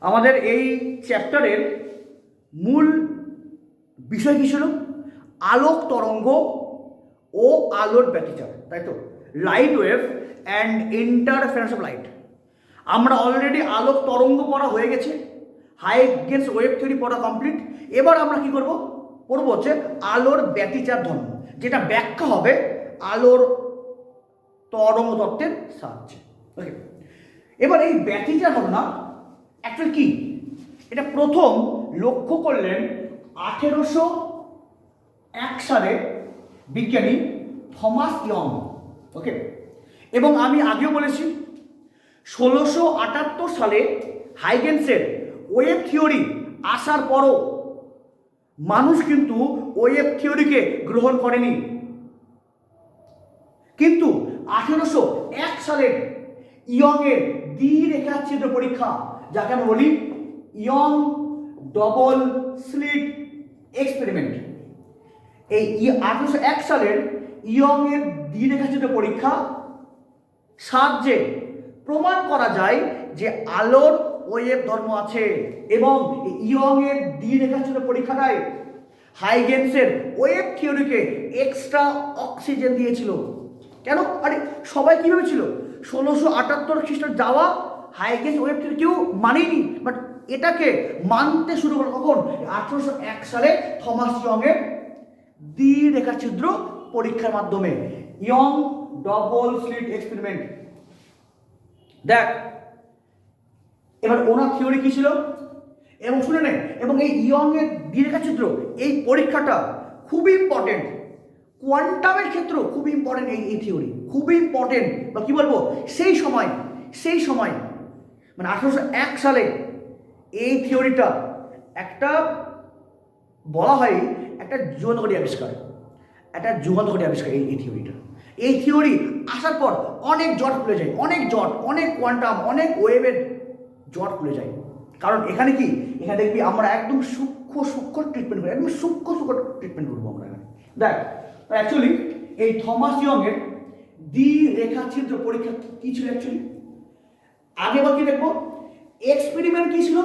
আমাদের এই চ্যাপ্টারের মূল বিষয় কী ছিল? আলোক তরঙ্গ ও আলোর ব্যতিচার, তাই তো? Light wave and interference of light. আমরা অলরেডি আলোক তরঙ্গ পড়া হয়ে গেছে, হাইগেনস ওয়েভ থিওরি পড়া কমপ্লিট। এবার আমরা কি করব? পড়ব হচ্ছে আলোর ব্যতিচার ধর্ম, যেটা ব্যাখ্যা হবে আলোর তরঙ্গ তত্ত্বের সাহায্যে। ওকে, এবার এই ব্যতিচার ধারণা অ্যাকচুয়ালি কি, এটা প্রথম লক্ষ্য করলেন 1801 সালে বিজ্ঞানী থমাস ইয়ং। ওকে, এবং আমি আগেও বলেছি 1678 সালে হাইগেন্সের ওয়েভ থিওরি আসার পরও মানুষ কিন্তু ওয়েভ থিওরিকে গ্রহণ করেনি। কিন্তু 1801 সালের ইয়ংয়ের দ্বিরেখাচ্ছিদ্র পরীক্ষা, যাকে আমরা বলি ইয়ং ডবল স্লিট এক্সপেরিমেন্ট, এই 1801 সালের ইয়ংয়ের দ্বিরেখাচ্ছিদ্র পরীক্ষা সাহায্যে প্রমাণ করা যায় যে আলোর ওয়েভ ধর্ম আছে। এবং ইয়ংয়ের দ্বিরেখাচ্ছিদ্র পরীক্ষাটায় হাইগেন্সের ওয়েভ থিওরিকে এক্সট্রা অক্সিজেন দিয়েছিল। কেন? আরে সবাই কী ভেবেছিল 1678 খ্রিস্টাব্দে যাওয়া হাইগেন্স ওয়েভ থিওরি কেউ মানেনি, বাট এটাকে মানতে শুরু করলো কখন? 1801 সালে থমাস ইয়ংয়ের দ্বিরেখাচ্ছিদ্র পরীক্ষার মাধ্যমে, ইয়ং ডবল স্লিট এক্সপেরিমেন্ট। দেখ এবার ওনার থিওরি কি ছিল এবং শুনে নেন। এবং এই ইয়ংয়ের দ্বিরেখাচ্ছিদ্র এই পরীক্ষাটা খুবই ইম্পর্টেন্ট, কোয়ান্টামের ক্ষেত্রেও খুবই ইম্পর্টেন্ট। এই থিওরি খুবই ইম্পর্টেন্ট, বা কী বলবো, সেই সময় মানে 1801 সালে এই থিওরিটা একটা বলা হয় একটা যুগান্তকারী আবিষ্কার, এই থিওরিটা। এই থিওরি আসার পর অনেক জট খুলে যায়, অনেক কোয়ান্টাম, অনেক ওয়েভের জট খুলে যায়। কারণ এখানে কি, এখানে দেখবি আমরা একদম সূক্ষ্ম ট্রিটমেন্ট করি, একদম সূক্ষ্ম ট্রিটমেন্ট করবো আমরা এখানে। দেখ অ্যাকচুয়ালি এই থমাস ইয়ংয়ের দ্বিরেখাচ্ছিদ্র পরীক্ষা কী ছিল অ্যাকচুয়ালি, আগে বা কি দেখবো, এক্সপেরিমেন্ট কী ছিল,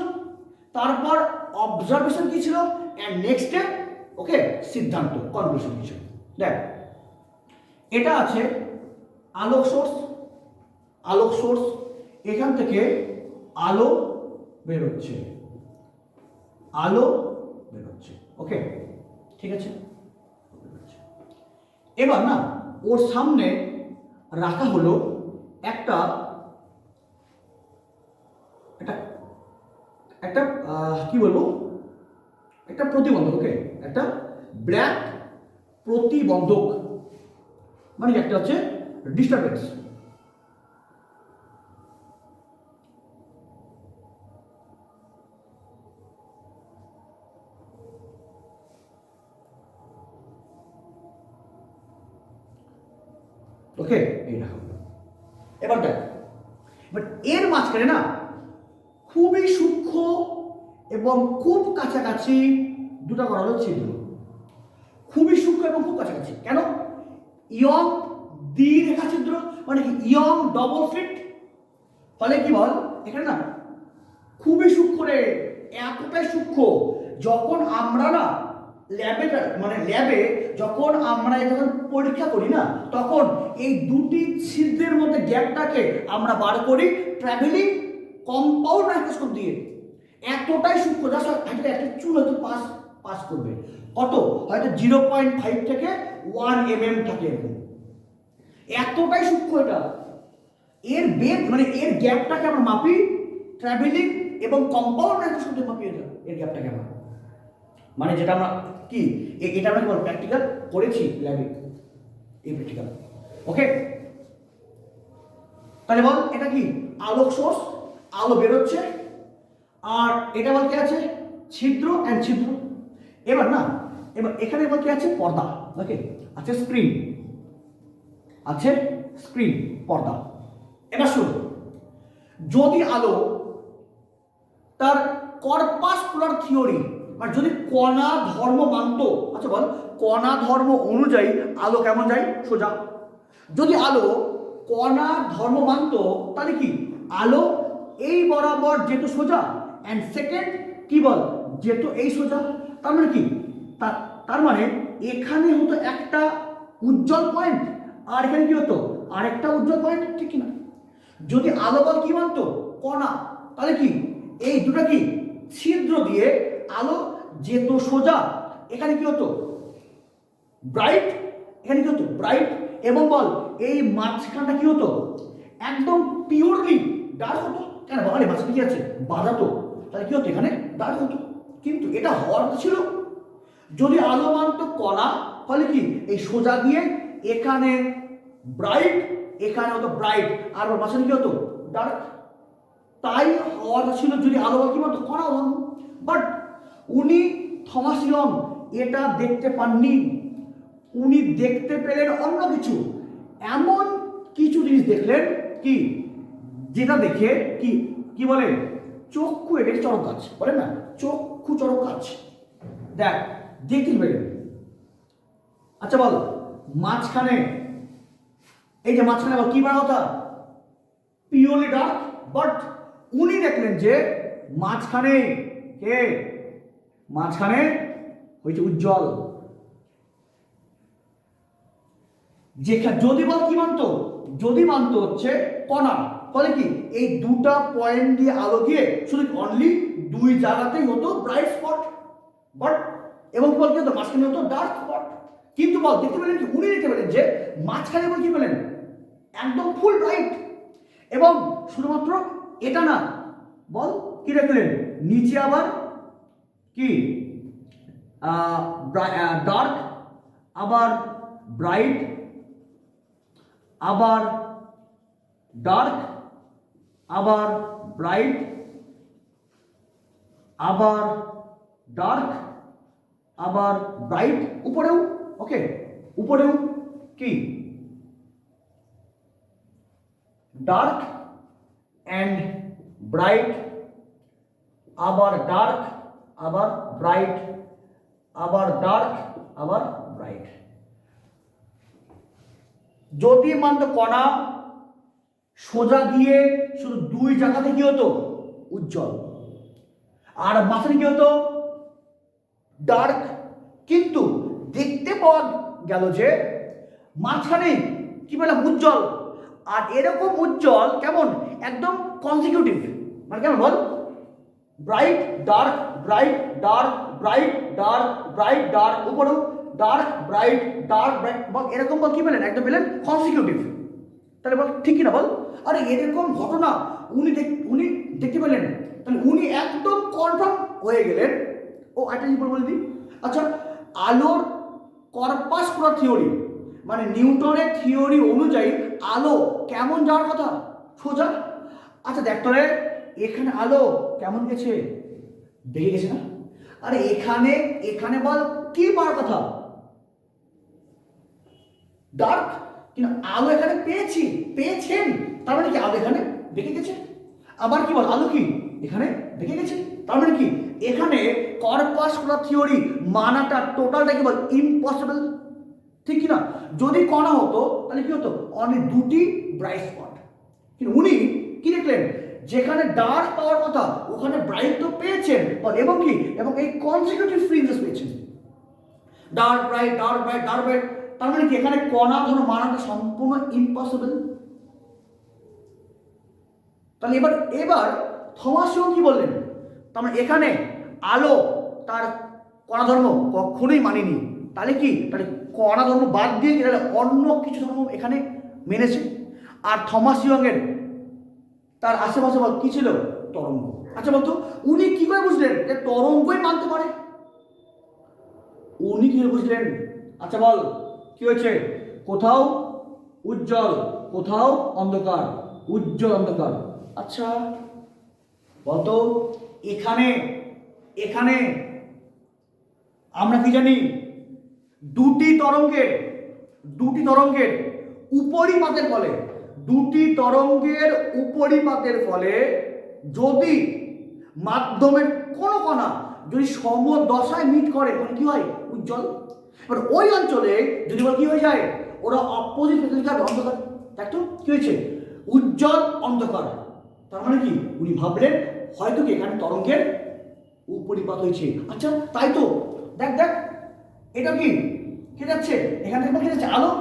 তারপর অবজারভেশন কী ছিল, অ্যান্ড নেক্সটে ওকে সিদ্ধান্ত, কনক্লুশন কী ছিল। দেখ এটা আছে আলোক সোর্স, এখান থেকে আলো বেরোচ্ছে, ওকে ঠিক আছে। এবার না ওর সামনে রাখা হলো একটা কি বলবো, একটা প্রতিবন্ধক। ওকে, একটা ব্ল্যাক প্রতিবন্ধক, মানে একটা হচ্ছে ডিস্টারবেন্স। ওকে, এই রাখা হলো। এবার দেখ, বাট এর মাঝখানে না খুবই সূক্ষ্ম এবং খুব কাছাকাছি দুটো করা হলো ছিদ্র, খুবই সূক্ষ্ম এবং খুব কাছাকাছি। কেন? ইয়ং দ্বিরেখাচ্ছিদ্র মানে কি, ইয়ং ডবল স্লিট, ফলে কি বল এখানে না খুবই সূক্ষ্ম রে, এতটাই সূক্ষ্ম যখন আমরা না ল্যাবে যখন আমরা যখন পরীক্ষা করি না, তখন এই দুটি ছিদ্রের মধ্যে গ্যাপটাকে আমরা বার করি ট্রাভেলিং কম্পাউন্ড মাইক্রোস্কোপ দিয়ে। এতটাই সূক্ষ্ম, জাস্ট একটা চুল হয়তো পাস করবে, কত হয়তো 0.5 থেকে 1 mm থাকে এরকম, এতটাই সূক্ষ্ম এটা। এর বেদ মানে এর গ্যাপটাকে আমরা মাপি ট্রাভেলিং এবং কম্পাউন্ড মাইক্রোস্কোপ দিয়ে মাপি এটা, এর গ্যাপটাকে আমরা, মানে যেটা আমরা কি এটা আমরা কি বল প্র্যাকটিক্যাল করেছি ল্যাবে, এই প্র্যাকটিক্যাল। ওকে, তাহলে বল এটা কি আলোক সোর্স, আলো বেরোচ্ছে, আর এটা বল কি আছে ছিদ্র অ্যান্ড ছিদ্র। এবার এখানে বল কি আছে পর্দা। ওকে, আছে স্ক্রিন পর্দা। এবার শুনো, যদি আলো তার কর্পাসকুলার থিওরি মানে যদি কণা ধর্ম মানত, আচ্ছা বল কণা ধর্ম অনুযায়ী আলো কেমন যায়? সোজা। যদি আলো কণা ধর্ম মানত তাহলে কি আলো এই বরাবর যেহেতু সোজা অ্যান্ড সেকেন্ড কি বল, যেহেতু এই সোজা, তার মানে কি, তার মানে এখানে হতো একটা উজ্জ্বল পয়েন্ট, আর এখানে কি হতো আরেকটা উজ্জ্বল পয়েন্ট, ঠিক কিনা? যদি আলো বল কি মানতো কণা, তাহলে কি এই দুটো কি ছিদ্র দিয়ে আলো যেত সোজা, এখানে কি হতো ব্রাইট, এখানে কি হতো ব্রাইট, এবং বল এই মাঝখানটা কি হতো একদম পিওরলি ডার্ক হতো। কেন বাঙালি মাঝখানে কি আছে বাঁধাতো, তাহলে কি হতো এখানে ডার্ক হতো। কিন্তু এটা হওয়ার কথা ছিল, যদি আলো মানতো কণা, ফলে কি এই সোজা দিয়ে এখানে ব্রাইট, এখানে হতো ব্রাইট, আর মাঝখানে কি হতো ডার্ক। তাই হওয়ার ছিল যদি আলো কি মানতো কণা হতো। বাট উনি থমাস ইয়ং এটা দেখতে পাননি, উনি দেখতে পেলেন অন্য কিছু, এমন কিছু জিনিস দেখলেন কি যেটা দেখে কি কি বলে চক্ষু এদের চরক গাছ বলে না, চক্ষু চরক গাছ দেখ দেখতে পেলেন। আচ্ছা বল মাঝখানে, এই যে মাঝখানে বল কি বলা কথা পিওরলি ডার্ক, বাট উনি দেখলেন যে মাঝখানে কে, মাঝখানে হয়েছে উজ্জ্বল। যেখানে যদি বল কি মানতো, যদি মানতো হচ্ছে কণা, ফলে কি এই দুটা পয়েন্ট দিয়ে আলো দিয়ে শুধু অনলি দুই জায়গাতেই হতো ব্রাইট স্পট, বাট এবং বল কি হতো মাঝখানে হতো ডার্ক স্পট। কিন্তু বল দেখতে পেলেন কি, উনি দেখতে পেলেন যে মাঝখানে বল কি পেলেন একদম ফুল ব্রাইট, এবং শুধুমাত্র এটা না, বল কি দেখলেন নিচে আবার কি ডার্ক, আবার ব্রাইট, আবার ডার্ক, আবার ব্রাইট, আবার ডার্ক, আবার ব্রাইট, উপরেও ওকে, উপরেও কি ডার্ক অ্যান্ড ব্রাইট, আবার ডার্ক, আবার ব্রাইট, আবার ডার্ক, আবার ব্রাইট। যদি মানতো কণা, সোজা দিয়ে শুধু দুই জায়গাতে কি হতো উজ্জ্বল, আর মাঝখানে কি হতো ডার্ক। কিন্তু দেখতে পাওয়া গেল যে মাঝখানে কি বললাম উজ্জ্বল, আর এরকম উজ্জ্বল কেমন একদম কনজিকিউটিভ, মানে কেমন বল bright dark bright dark bright dark bright dark, উপরেও ডার্ক ব্রাইট ডার্ক ব্রাইট, বল এরকম বল কি পেলেন একদম পেলেন কনজিকিউটিভ। তাহলে বল ঠিক কিনা বল, আরে এরকম ঘটনা উনি দেখতে পেলেন, তাহলে উনি একদম কনফার্ম হয়ে গেলেন। ও একটা জিনিস বলে দিই, আচ্ছা আলোর কর্পাসকুলার থিওরি মানে নিউটনের থিওরি অনুযায়ী আলো কেমন যাওয়ার কথা সোজা। আচ্ছা দেখ তোরে এখানে আলো কেমন গেছে, বেরিয়ে গেছে না, আরে এখানে এখানে বল কি পাওয়ার কথা ডার্ক, কিন্তু আলো এখানে পেয়েছেন, তার মানে কি আলো এখানে বেঁকে গেছে। আবার কি বল আলো কি এখানে বেঁকে গেছে, তার মানে কি এখানে কর্পাসকুলার থিওরি মানাটা টোটালটা কি বল ইম্পসিবল, ঠিক কিনা? যদি কণা হতো তাহলে কি হতো অনেক দুটি ব্রাইট স্পট, কিন্তু উনি কি দেখলেন যেখানে ডার্ক পাওয়ার কথা ওখানে ব্রাইট তো পেয়েছেন, এবং কি এবং এই কনজিকিউটিভ ফ্রিঞ্জেস পেয়েছেন dark bright dark bright dark bright, তার মানে কি এখানে কণা ধরো মানাটা সম্পূর্ণ ইম্পসিবল। তাহলে এবার থমাস ইয়ং কি বললেন, তার মানে এখানে আলো তার কণা ধর্ম কখনোই মানেনি, তাহলে কি তাহলে কণা ধর্ম বাদ দিয়ে তাহলে অন্য কিছু ধর্ম এখানে মেনেছে। আর থমাস ইয়ংয়ের তার আশেপাশে বল কি ছিল তরঙ্গ। আচ্ছা বলতো উনি কি করে বুঝলেন যে তরঙ্গই মানতে পারে, উনি কি বুঝলেন? আচ্ছা বল কি হয়েছে, কোথাও উজ্জ্বল কোথাও অন্ধকার, উজ্জ্বল অন্ধকার। আচ্ছা বলতো এখানে এখানে আমরা কি জানি দুটি তরঙ্গের উপরিপাতের ফলে, দুটি তরঙ্গের উপরিপাতের ফলে যদি মাধ্যমের কোনো কণা যদি সমদশায় মিট করে তখন কি হয় উজ্জ্বল। এবার ওই অঞ্চলে যদি বল কি হয়ে যায় ওরা অপোজিট ফেসিলিটি অন্ধকার, দেখতো কি হয়েছে উজ্জ্বল অন্ধকার। তার মানে কি উনি ভাবলেন হয়তো কি এখানে তরঙ্গের উপরিপাত হয়েছে। আচ্ছা তাই তো, দেখ দেখ এটা কি কে যাচ্ছে এখান থেকে, কে যাচ্ছে আলো,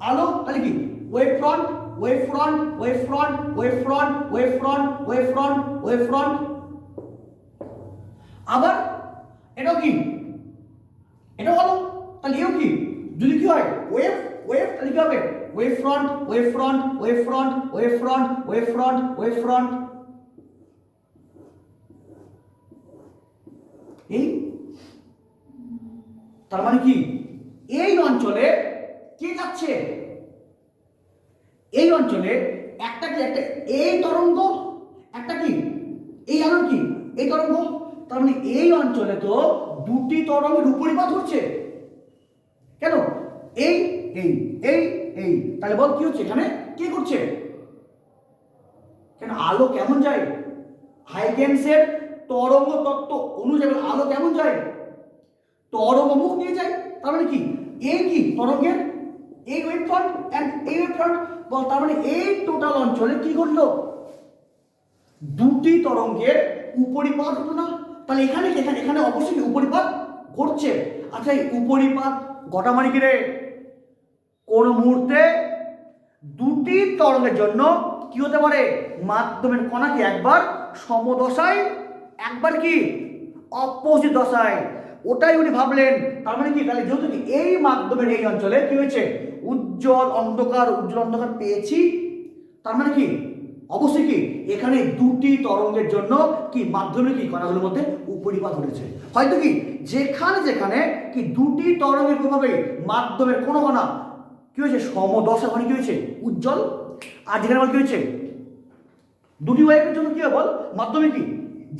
আলো তাহলে কি wave front, wave front, wave front, wave front, wave front, wave front, wave front. আবার এটাও কি, এটাও আলো, তাহলে এও কি, যদি কি হয় ওয়েভ, ওয়েভ তাহলে কি হবে wave front, wave front, wave front, wave front, wave front, wave front. এই তার মানে কি এই অঞ্চলে কে যাচ্ছে, এই অঞ্চলে একটা কি, একটা এই তরঙ্গ, একটা কি এই আলোর কি এই তরঙ্গ। তার মানে এই অঞ্চলে তো দুটি তরঙ্গের উপরিপাত হচ্ছে। কেন এই এই এই এই, তাহলে বল কি হচ্ছে এখানে, কে করছে, কেন আলো কেমন যায় হাইগেন্সের তরঙ্গ তত্ত্ব অনুযায়ী আলো কেমন যায় তরঙ্গ মুখ নিয়ে যায়। তার মানে কি এই কি তরঙ্গের এই ওয়েভ ফ্রন্ট এন্ড এই ওয়েভ ফ্রন্ট, বল তার মানে এই টোটাল অঞ্চলে কি ঘটলো, দুটি তরঙ্গের উপরিপাত হলো না। তাহলে এখানে এখানে এখানে অবশ্যই উপরিপাত ঘটছে। আচ্ছা এই উপরিপাত ঘটা মানে কি রে, কোন মুহূর্তে দুটি তরঙ্গের জন্য কি হতে পারে, মাধ্যমের কণাকে একবার সমদশায় একবার কি অপোজিট দশায়, ওটাই উনি ভাবলেন। তার মানে কি, তাহলে যেহেতু এই মাধ্যমের এই অঞ্চলে কি হয়েছে উজ্জ্বল অন্ধকার, উজ্জ্বল অন্ধকার পেয়েছি, তার মানে কি অবশ্যই কি এখানে দুটি তরঙ্গের জন্য কি মাধ্যমে কি কণাগুলোর মধ্যে উপরিপাত ঘটেছে। হয়তো কি যেখানে যেখানে কি দুটি তরঙ্গের প্রভাবে মাধ্যমের কোনো কণা কি হয়েছে সমদশা, মানে কি হয়েছে উজ্জ্বল, আর যেখানে বল কি হয়েছে দুটি ওয়েভের জন্য কি বল মাধ্যমে কি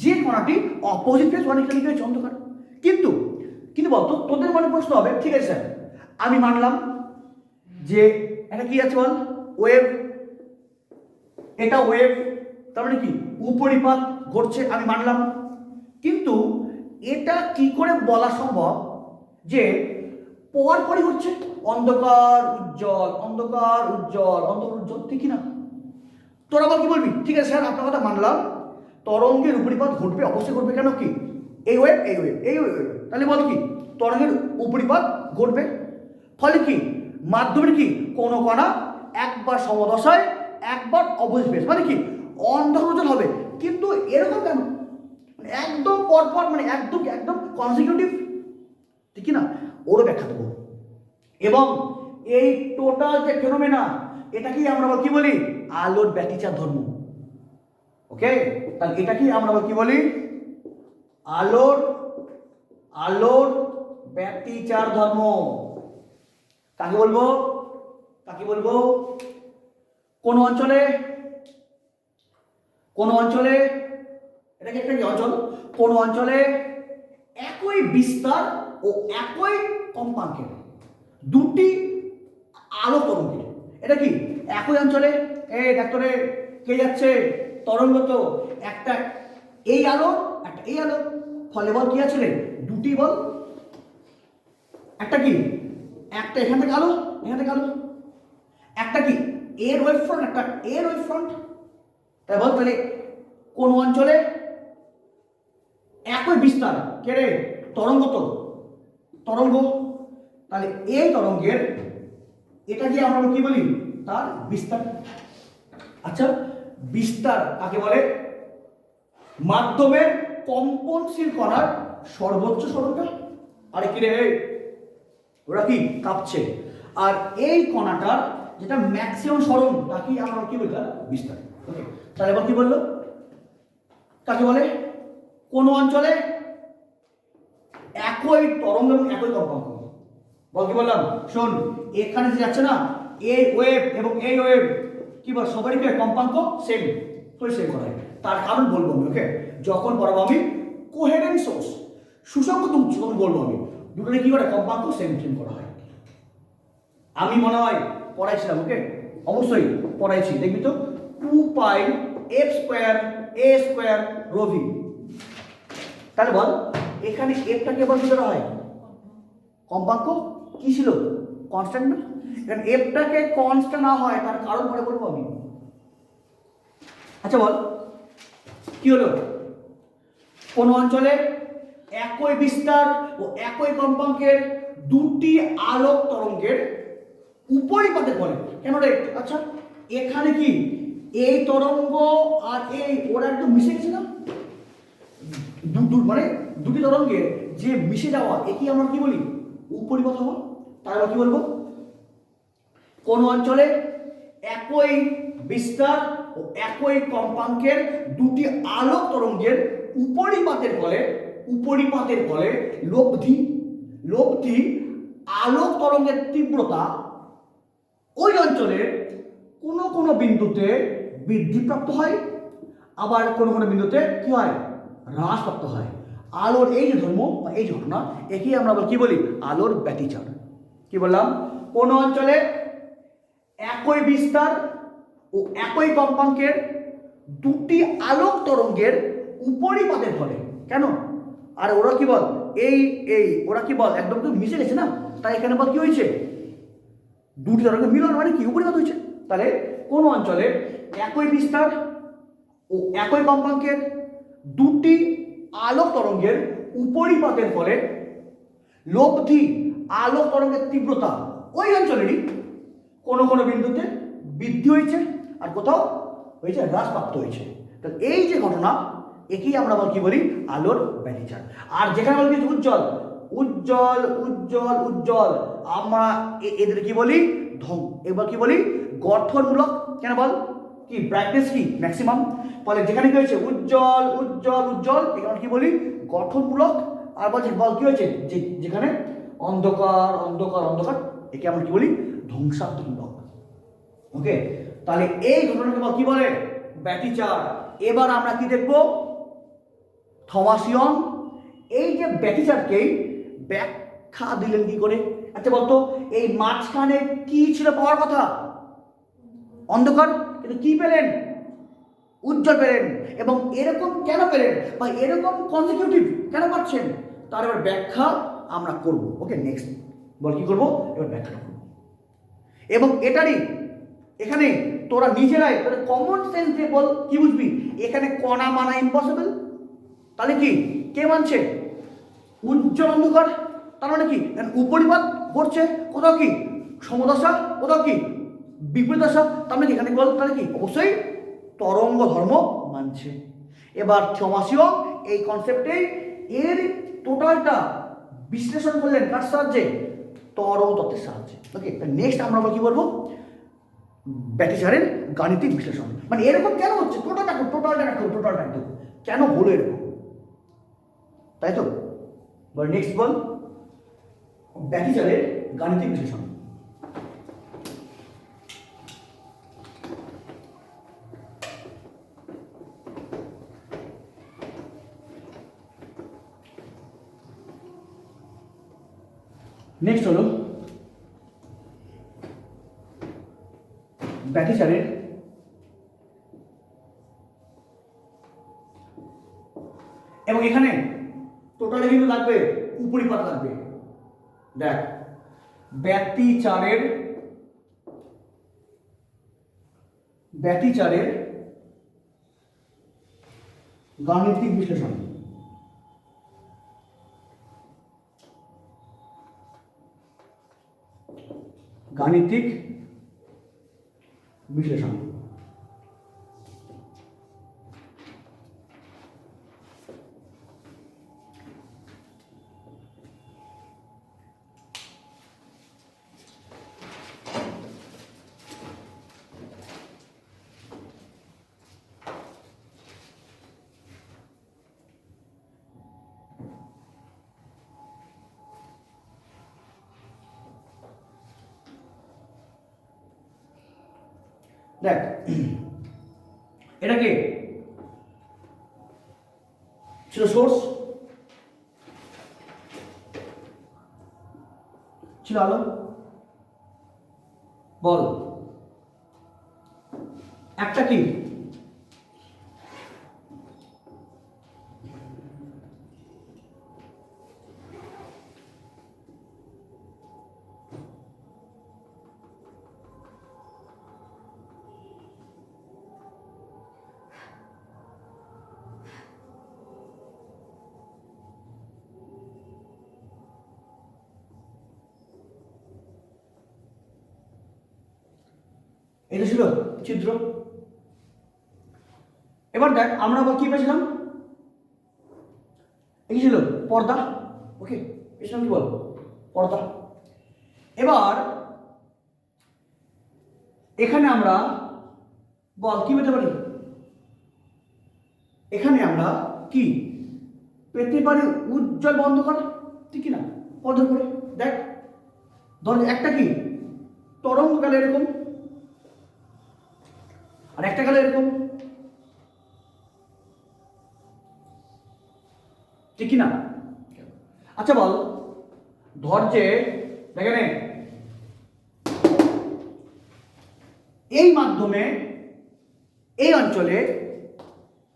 যে কণাটি অপোজিট ফেজ মানে কি হয়েছে অন্ধকার। কিন্তু কিন্তু বল তোদের মনে প্রশ্ন হবে, ঠিক আছে স্যার আমি মানলাম যে এটা কি আছে বল ওয়েভ, এটা ওয়েভ, তার মানে কি উপরিপাত ঘটছে আমি মানলাম, কিন্তু এটা কি করে বলা সম্ভব যে পরপরই হচ্ছে অন্ধকার উজ্জ্বল, অন্ধকার উজ্জ্বল, অন্ধকার উজ্জ্বল, ঠিক না? তোরা আবার কি বলবি, ঠিক আছে স্যার আপনার কথা মানলাম, তরঙ্গের উপরিপাত ঘটবে, অবশ্যই ঘটবে, কেন কি এই ওয়েভ এই ওয়েভ এই ওয়েভ, তাহলে বল কি তরঙ্গের উপরিপাত ঘটবে, ফলে কি মাধ্যমের কি কোনো কণা একবার সমদশায় একবার অপোজিট ফেজ মানে কি অন্ধকার উজ্জ্বল হবে। কিন্তু এরকম কেন, মানে একদম পরপর, মানে একদম একদম কনসিকিউটিভ, ঠিক না? ওরও ব্যাখ্যা দেবো। এবং এই টোটাল যে ফেনোমেনা এটাকেই আমরা কি বলি আলোর ব্যতিচার ধর্ম। ওকে, তাহলে এটাকে আমরা কি বলি আলোর আলোর ব্যতিচার ধর্ম। কাকে বলবো, কাকে বলবো, কোন অঞ্চলে, কোন অঞ্চলে এটাকে একটা অঞ্চল, কোন অঞ্চলে একই বিস্তার ও একই কম্পাঙ্কের দুটি আলো তরঙ্গের, এটা কি একই অঞ্চলে এই ডাক্তারে কে যাচ্ছে তরঙ্গ, তো একটা এই আলো একটা এই আলো, ফলে বল কি আছে রে দুটি বল, একটা কি একটা এখান থেকে আলো এখান থেকে আলো, একটা কি এর ওয়েভ ফ্রন্ট একটা এর ওয়েভ ফ্রন্ট, তাই বল তাহলে কোন অঞ্চলে একই বিস্তার কে রে তরঙ্গ, তো তরঙ্গ, তাহলে এই তরঙ্গের এটা কি আমরা কি বলি তার বিস্তার। আচ্ছা বিস্তার কাকে বলে, মাধ্যমের কম্পনশীল কণার সর্বোচ্চ সরণটা, আরে কি রে ওরা কি কাঁপছে, আর এই কণাটার যেটা ম্যাক্সিমাম সরণ তাকে আমরা কি বলি তার বিস্তার। ওকে, তাহলে এবার কি বললো কাকে বলে কোন অঞ্চলে একই তরঙ্গ এবং একই কম্পাঙ্ক, বল কি বললাম শোন এখানে যে যাচ্ছে না এই ওয়েভ এবং এই ওয়েভ কি বল সবারই কি কম্পাঙ্ক সেম, তো সেম করা হয়, তার কারণ বলবো আমি। ওকে, যখন পড়াবো আমি কোহেরেন্ট সোর্স সুসংগত উৎস তখন বলবো আমি দুটোরে কি করে কম্পাঙ্ক সেম সেম করা হয়। আমি মনে হয় পড়াইছিলাম, ওকে অবশ্যই পড়াইছি, দেখবি তো 2 pi f square a square rho v. তাহলে বল এখানে এফটাকে আবার কি ধরা হয় কম্পাঙ্ক, কি ছিল কনস্ট্যান্ট না, কারণ এফটাকে কনস্ট্যান্ট না হয় তার কারণ পরে বলবো আমি। আচ্ছা বল কি হলো কোন অঞ্চলে একই বিস্তার ও একই কম্পাঙ্কের দুটি আলোক তরঙ্গের উপরিপাতের ফলে, কেন রে? আচ্ছা, এখানে কি এই তরঙ্গ আর এই ওরা একদম মিশে গেছে না? মানে দুটি তরঙ্গের যে মিশে যাওয়া, একে আমরা কি বলি? উপরিপাত হওয়া। তাহলে কি বলবো? কোন অঞ্চলে একই বিস্তার ও একই কম্পাঙ্কের দুটি আলোক তরঙ্গের উপরিপাতের ফলে লব্ধি আলোক তরঙ্গের তীব্রতা ওই অঞ্চলের কোনো বিন্দুতে বৃদ্ধিপ্রাপ্ত হয়, আবার কোনো বিন্দুতে কি হয়? হ্রাসপ্রাপ্ত হয়। আলোর এই যে ধর্ম বা এই যে ঘটনা, একেই আমরা কি বলি? আলোর ব্যতিচার। কি বললাম? কোন অঞ্চলে একই বিস্তার ও একই কম্পাঙ্কের দুটি আলোক তরঙ্গের উপরিপাতের ফলে, কেন? আর ওরা কি বল? ওরা কি বল? একদম তো মিশে গেছে না, তাই এখানে বল কি হয়েছে? দুটি তরঙ্গের মিলন মানে কি? উপরিপাত হয়েছে। তাহলে কোন অঞ্চলে একই বিস্তার ও একই কম্পাঙ্কের দুটি আলোক তরঙ্গের উপরিপাতের ফলে লব্ধি আলোক তরঙ্গের তীব্রতা ওই অঞ্চলেরই কোনো বিন্দুতে বৃদ্ধি হয়েছে, আর কোথাও হয়েছে হ্রাসপ্রাপ্ত হয়েছে। তো এই যে ঘটনা, একেই আমরা কি বলি? আলোর ব্যতিচার। আর যেখানে বলি উজ্জ্বল উজ্জ্বল উজ্জ্বল উজ্জ্বল, আমরা এদের কি বলি? এবার কি বলি? গঠনমূলক। কেন বল? কি ব্রাইটনেস কি ম্যাক্সিমাম, ফলে যেখানে কি হয়েছে উজ্জ্বল উজ্জ্বল উজ্জ্বল, এখানে কি বলি? গঠনমূলক। আর বলছে বল কি হয়েছে? যেখানে অন্ধকার অন্ধকার অন্ধকার, একে আমরা কি বলি? ধ্বংসাত্মক। ওকে, তাহলে এই ঘটনাকে কি বলে? ব্যতিচার। এবার আমরা কি দেখব? থমাস ইয়ং এই যে ব্যতিচারকেই ব্যাখ্যা দিলেন কি করে? আচ্ছা বলতো, এই মাঝখানে কি ছিল পাওয়ার কথা? অন্ধকার, কিন্তু কি পেলেন? উজ্জ্বল পেলেন। এবং এরকম কেন পেলেন, বা এরকম কনজিকিউটিভ কেন পাচ্ছেন, তার এবার ব্যাখ্যা আমরা করব। ওকে, নেক্সট বল কি করব? এবার ব্যাখ্যাটা করব। এবং এটারই এখানে তোরা নিজেরাই তোরা কমন সেন্স দিয়ে বল, কি বুঝবি? এখানে কণা মানা ইম্পসিবল। তাহলে কি কে মানছে? উজ্জ্বল অন্ধকার, তার মানে কি? উপরিপাত ঘটছে, কোথাও কি সমদশা, কোথাও কি বিপরীত দশা, তার মানে কি এখানে বল? তাহলে কি অবশ্যই তরঙ্গ ধর্ম মানছে। এবার থমাস ইয়ং এই কনসেপ্টে এর টোটালটা বিশ্লেষণ করলেন কার সাহায্যে? তরঙ্গ তত্ত্বের সাহায্যে। ওকে, নেক্সট আমরা কি বলবো? ব্যতিচারের গাণিতিক বিশ্লেষণ। মানে এরকম কেন হচ্ছে? টোটালটা দেখো কেন হলো এরকম, তাই তো? নেক্সট বল, ব্যতিচারের গাণিতিক বিশ্লেষণ। নেক্সট হলো ব্যতিচারের এবং এখানে টোটালে কিন্তু লাগবে উপরিপাত লাগবে। দেখ, ব্যতিচারের গাণিতিক বিশ্লেষণ। গাণিতিক বিশ্লেষণ দেখ, এটা কি ছিল? সোর্স ছিল আলো। বল একটা কি এটা ছিল ছিদ্র। এবার দেখ আমরা আবার কি পেয়েছিলাম, এই ছিল পর্দা। ওকে, পেয়েছিলাম কি বল, পর্দা। এবার এখানে আমরা বল কি পেতে পারি, এখানে আমরা কি পেতে পারি, উজ্জ্বল অন্ধকার, ঠিক না? পর্দার উপরে দেখ, ধর একটা কি তরঙ্গ গেল এরকম, আর একটা গেল এরকম, ঠিক না? আচ্ছা বল, ধর যে দেখেন এই মাধ্যমে এই অঞ্চলে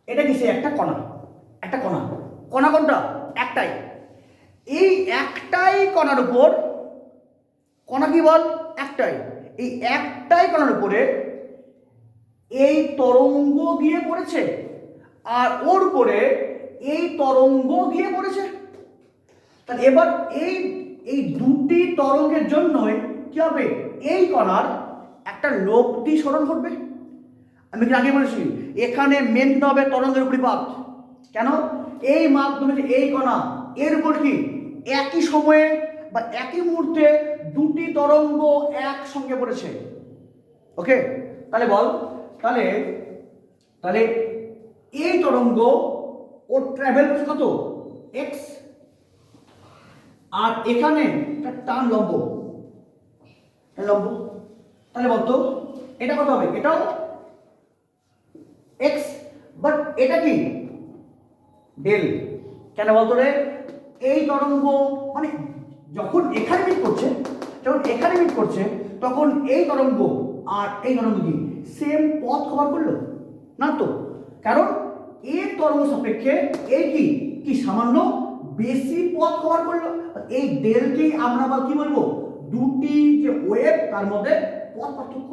এটা কি, সে একটা কণা, একটা কণা, কণা কোনটা, একটাই, এই একটাই কণার উপর, কণা কি বল, একটাই, এই একটাই কণার উপরে এই তরঙ্গ গিয়ে পড়েছে, আর ওর উপরে এই তরঙ্গ গিয়ে পড়েছে। তাহলে এবার এই এই দুটি তরঙ্গের জন্যই কি হবে, এই কণার একটা লব্ধি সরণ ঘটবে। আমি কি আগে বলেছি এখানে মেন হবে তরঙ্গের পরিপাত, কেন এই মাধ্যমে যে এই কণা এর উপর কি একই সময়ে বা একই মুহূর্তে দুটি তরঙ্গ একসঙ্গে পড়েছে। ওকে, তাহলে বল, তাহলে তাহলে এই তরঙ্গ ও ট্রাভেল করছে কত, এক্স, আর এখানে একটা টান লম্ব, লম্ব, তাহলে বলতো এটা কত হবে, এটাও এক্স, বাট এটা কি ডেল, কেন বলতো রে, এই তরঙ্গ মানে যখন এখানে মিট করছে, যখন এখানে মিট করছে তখন এই তরঙ্গ আর এই তরঙ্গ কি সেম পথ কভার করলো না তো, কারণ এই তরঙ্গ সাপেক্ষে এই কি কি সামান্য বেশি পথ কভার করলো। এই ডেলকে আমরা আবার কি বলবো, দুটি যে ওয়েভ তার মধ্যে পথ পার্থক্য।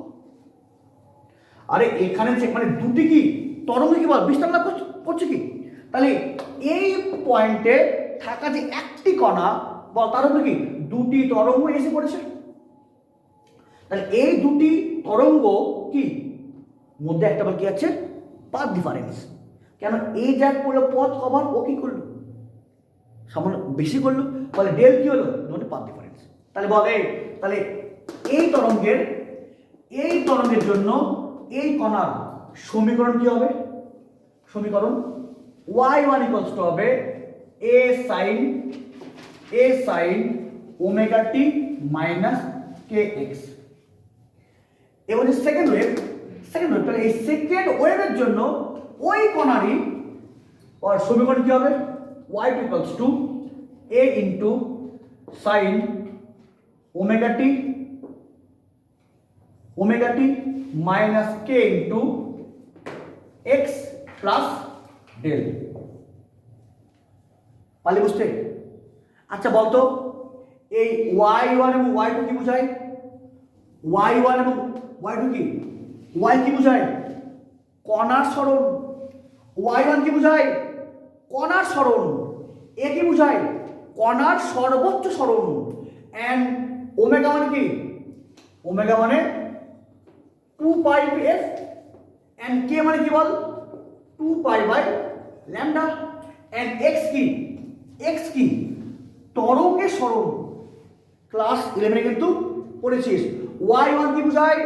আরে এখানে মানে দুটি কি তরঙ্গ কি বল বিস্তার লাভ করছে কি, তাহলে এই পয়েন্টে থাকা যে একটি কণা বল তার উপরে কি দুটি তরঙ্গ এসে পড়েছে। তাহলে এই দুটি তরঙ্গ কি মধ্যে একটা কি আছে, পাথ ডিফারেন্স, কেন এই যা করলো পথ কভার, ও কি করলো সামান্য বেশি করলো, বলে ডেল কি হলো, মানে পাথ ডিফারেন্স। তাহলে বলে তাহলে এই তরঙ্গের জন্য এই কণার সমীকরণ কি হবে, সমীকরণ y1 ইকুয়ালস টু হবে a sin omega t minus kx। এবার যে সেকেন্ড ওয়েভ, তাহলে এই সেকেন্ড ওয়েভের জন্য ওই কণারই সমীকরণ কি হবে, y2 equals to a into sin omega t minus k into x plus del. পারলে বুঝতে? আচ্ছা বলতো এই y1 এবং y2 কি বোঝায়, y1 এবং y2 কি, y কি বোঝায়, কণার সরণ, y1 কি বোঝায়, কণার সরণ, a কি বোঝায়, কণার সর্বোচ্চ সরণ, এন্ড ওমেগা মানে কি, ওমেগা মানে 2 পাই f, এন্ড k মানে কি বল 2 pi by lambda, and x কি তরঙ্গের সরণ, ক্লাস 11 কিন্তু পড়েছিস। y1 কি বোঝায়,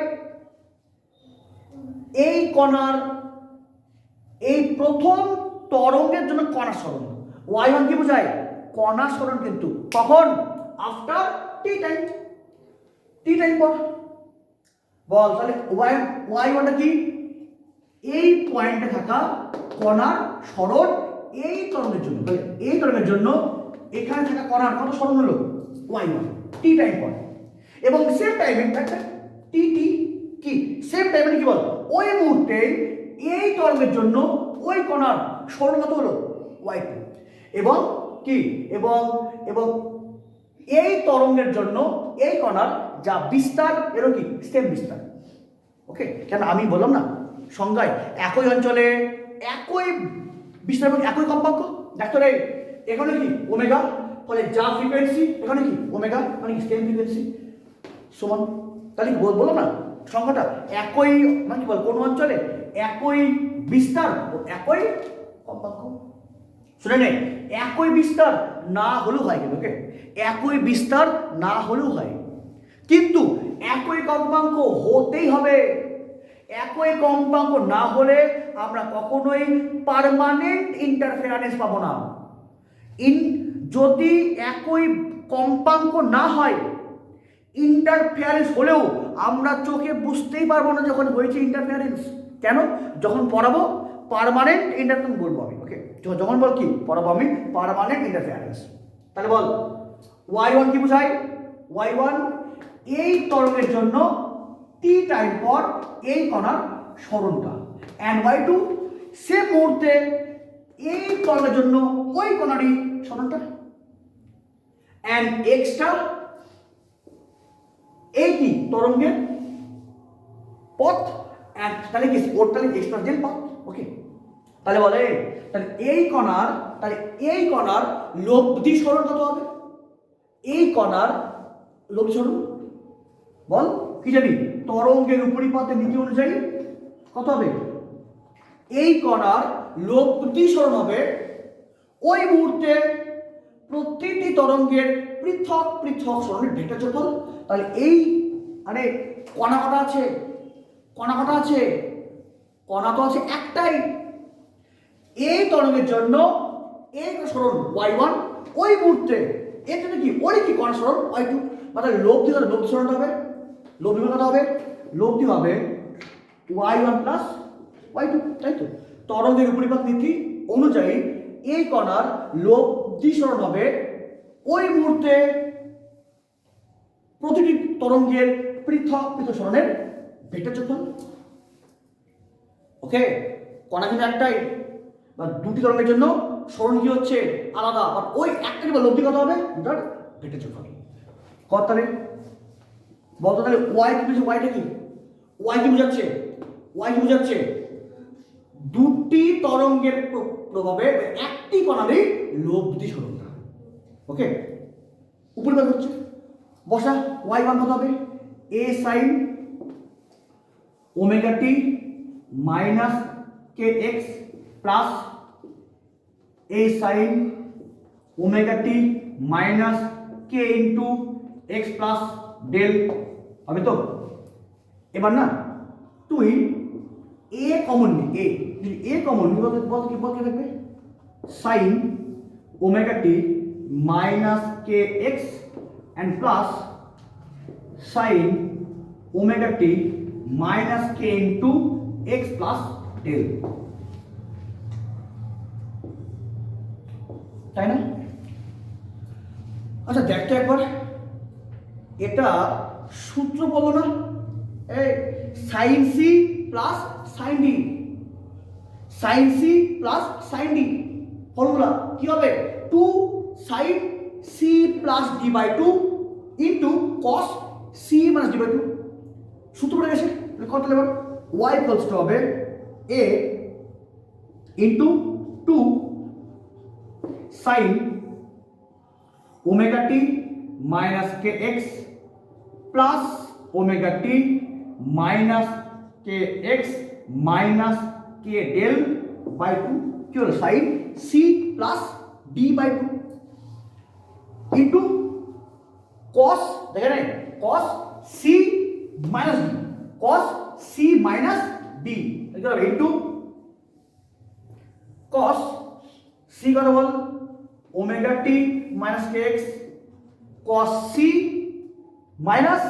এই কণার এই প্রথম তরঙ্গের জন্য কণার সরণ, y1 কি বোঝায়, কণার সরণ, কিন্তু কখন, আফটার টি টাইম পর। বল তাহলে y1টা কি, এই পয়েন্টে থাকা কণার সরণ এই তরঙ্গের জন্য, তাহলে এই তরঙ্গের জন্য এখানে থাকা কণার কত সরণ হলো, y1 টি টাইম পর, এবং সেম টাইমে একটা টি কি সেম টাইমে কি বল, ওই মুহূর্তে এই তরঙ্গের জন্য ওই কণার সরণ কত হলো, y2, এবং কি এবং এই তরঙ্গের জন্য এই কণার যা বিস্তার এরও কি সেম বিস্তার। ওকে, কেন আমি বললাম না সংজ্ঞায় একই অঞ্চলে একই বিস্তার এবং একই কম্পাঙ্ক। ডাক্তার এখানে কি ওমেগা, ফলে যা ফ্রিকোয়েন্সি এখানে কি ওমেগা, মানে কি সেম ফ্রিকোয়েন্সি সমান। তাহলে বললাম না সংখ্যাটা একই, মানে কি বল, কোন অঞ্চলে একই বিস্তার ও একই কম্পাঙ্ক। শুনে নে, একই বিস্তার না হলেও হয়, কিন্তু ওকে, একই বিস্তার না হলেও হয়, কিন্তু একই কম্পাঙ্ক হতেই হবে। একই কম্পাঙ্ক না হলে আমরা কখনোই পার্মানেন্ট ইন্টারফেয়ারেন্স পাবো না। যদি একই কম্পাঙ্ক না হয়, ইন্টারফেয়ারেন্স হলেও আমরা চোখে বুঝতেই পারবো না যখন হয়েছে ইন্টারফেয়ারেন্স। কেন? যখন পড়াবো পার্মানেন্ট ইন্টারফেয়ারেন্স বলবো আমি, ওকে, যখন বল কি পড়াবো আমি পার্মানেন্ট ইন্টারফেয়ারেন্স। তাহলে বল y1 কি বোঝায়? y1 এই তরঙ্গের জন্য টি টাইম পর এই কণার সরণটা, and y2 সে মুহূর্তে এই তরঙ্গের জন্য ওই কণারই সরণটা, and xটা এই কি তরঙ্গের পথ, and তাহলে কি ওর তাহলে এক্সট্রাজেল পথ, ওকে। তাহলে বলে তাহলে এই কণার লব্ধি সরণ কত হবে? এই কণার লব্ধি সরণ বল কি জানি, তরঙ্গের উপরিপাতের নীতি অনুযায়ী কত হবে? এই কণার লব্ধি সরণ হবে ওই মুহূর্তে প্রতিটি তরঙ্গের পৃথক পৃথক সরণের ভেক্টর যোগফল। তাহলে এই আরে কণা কটা আছে? কণা কটা আছে? কণা তো আছে একটাই। এই তরঙ্গের জন্য এই সরণ y1 ওই মুহূর্তে, এর জন্য কি ওই কি কণা সরণ y2, মানে লব্ধি সরণটা হবে, লব্ধি কত হবে? লব্ধি হবে y1 প্লাস y2, তাই তো। তরঙ্গের উপরিপাত নীতি অনুযায়ী এই কণার লব্ধি সরণ হবে ওই মুহূর্তে প্রতিটি তরঙ্গের পৃথক পৃথক সরণের ভেক্টর যোগফল, ওকে। কণা কিন্তু একটাই, বা দুটি তরঙ্গের জন্য সরণ কি হচ্ছে আলাদা, আর ওই একটা কি লব্ধি কত হবে? দুটার ভেক্টর যোগফল কত? তাহলে বলতো তাহলে y কি বুঝছে? yটা কি? y কি বোঝাচ্ছে? y কি বোঝাচ্ছে? দুটি তরঙ্গের প্রভাবে একটি কণারই লব্ধি সরণটা, ওকে। উপরিপাত হচ্ছে, বসা y1 কত হবে? a sin omega t minus kx plus a sin omega t minus k into x plus del হবে তো। এবার না তুই a কমন নি, a কমন নি, বল কি থাকবে? sin omega t minus kx and plus sin omega t minus k into x plus del, তাই না? আচ্ছা দেখ তো একবার, এটা সূত্র বলো না, এই sin c plus sin d, sin c plus sin d formula কি হবে? 2 sin c plus d by 2 into cos c minus d by 2। সূত্র পড়ে গেছে, কত লিখব? y ইকুয়ালস টু হবে a into 2 sin omega t minus kx plus omega t minus kx minus k del by 2 কি হলো? sin c plus d by 2 into cos, দেখে নেই, cos c minus d, cos c minus d into cos c কত বল? Omega t minus kx cos c minus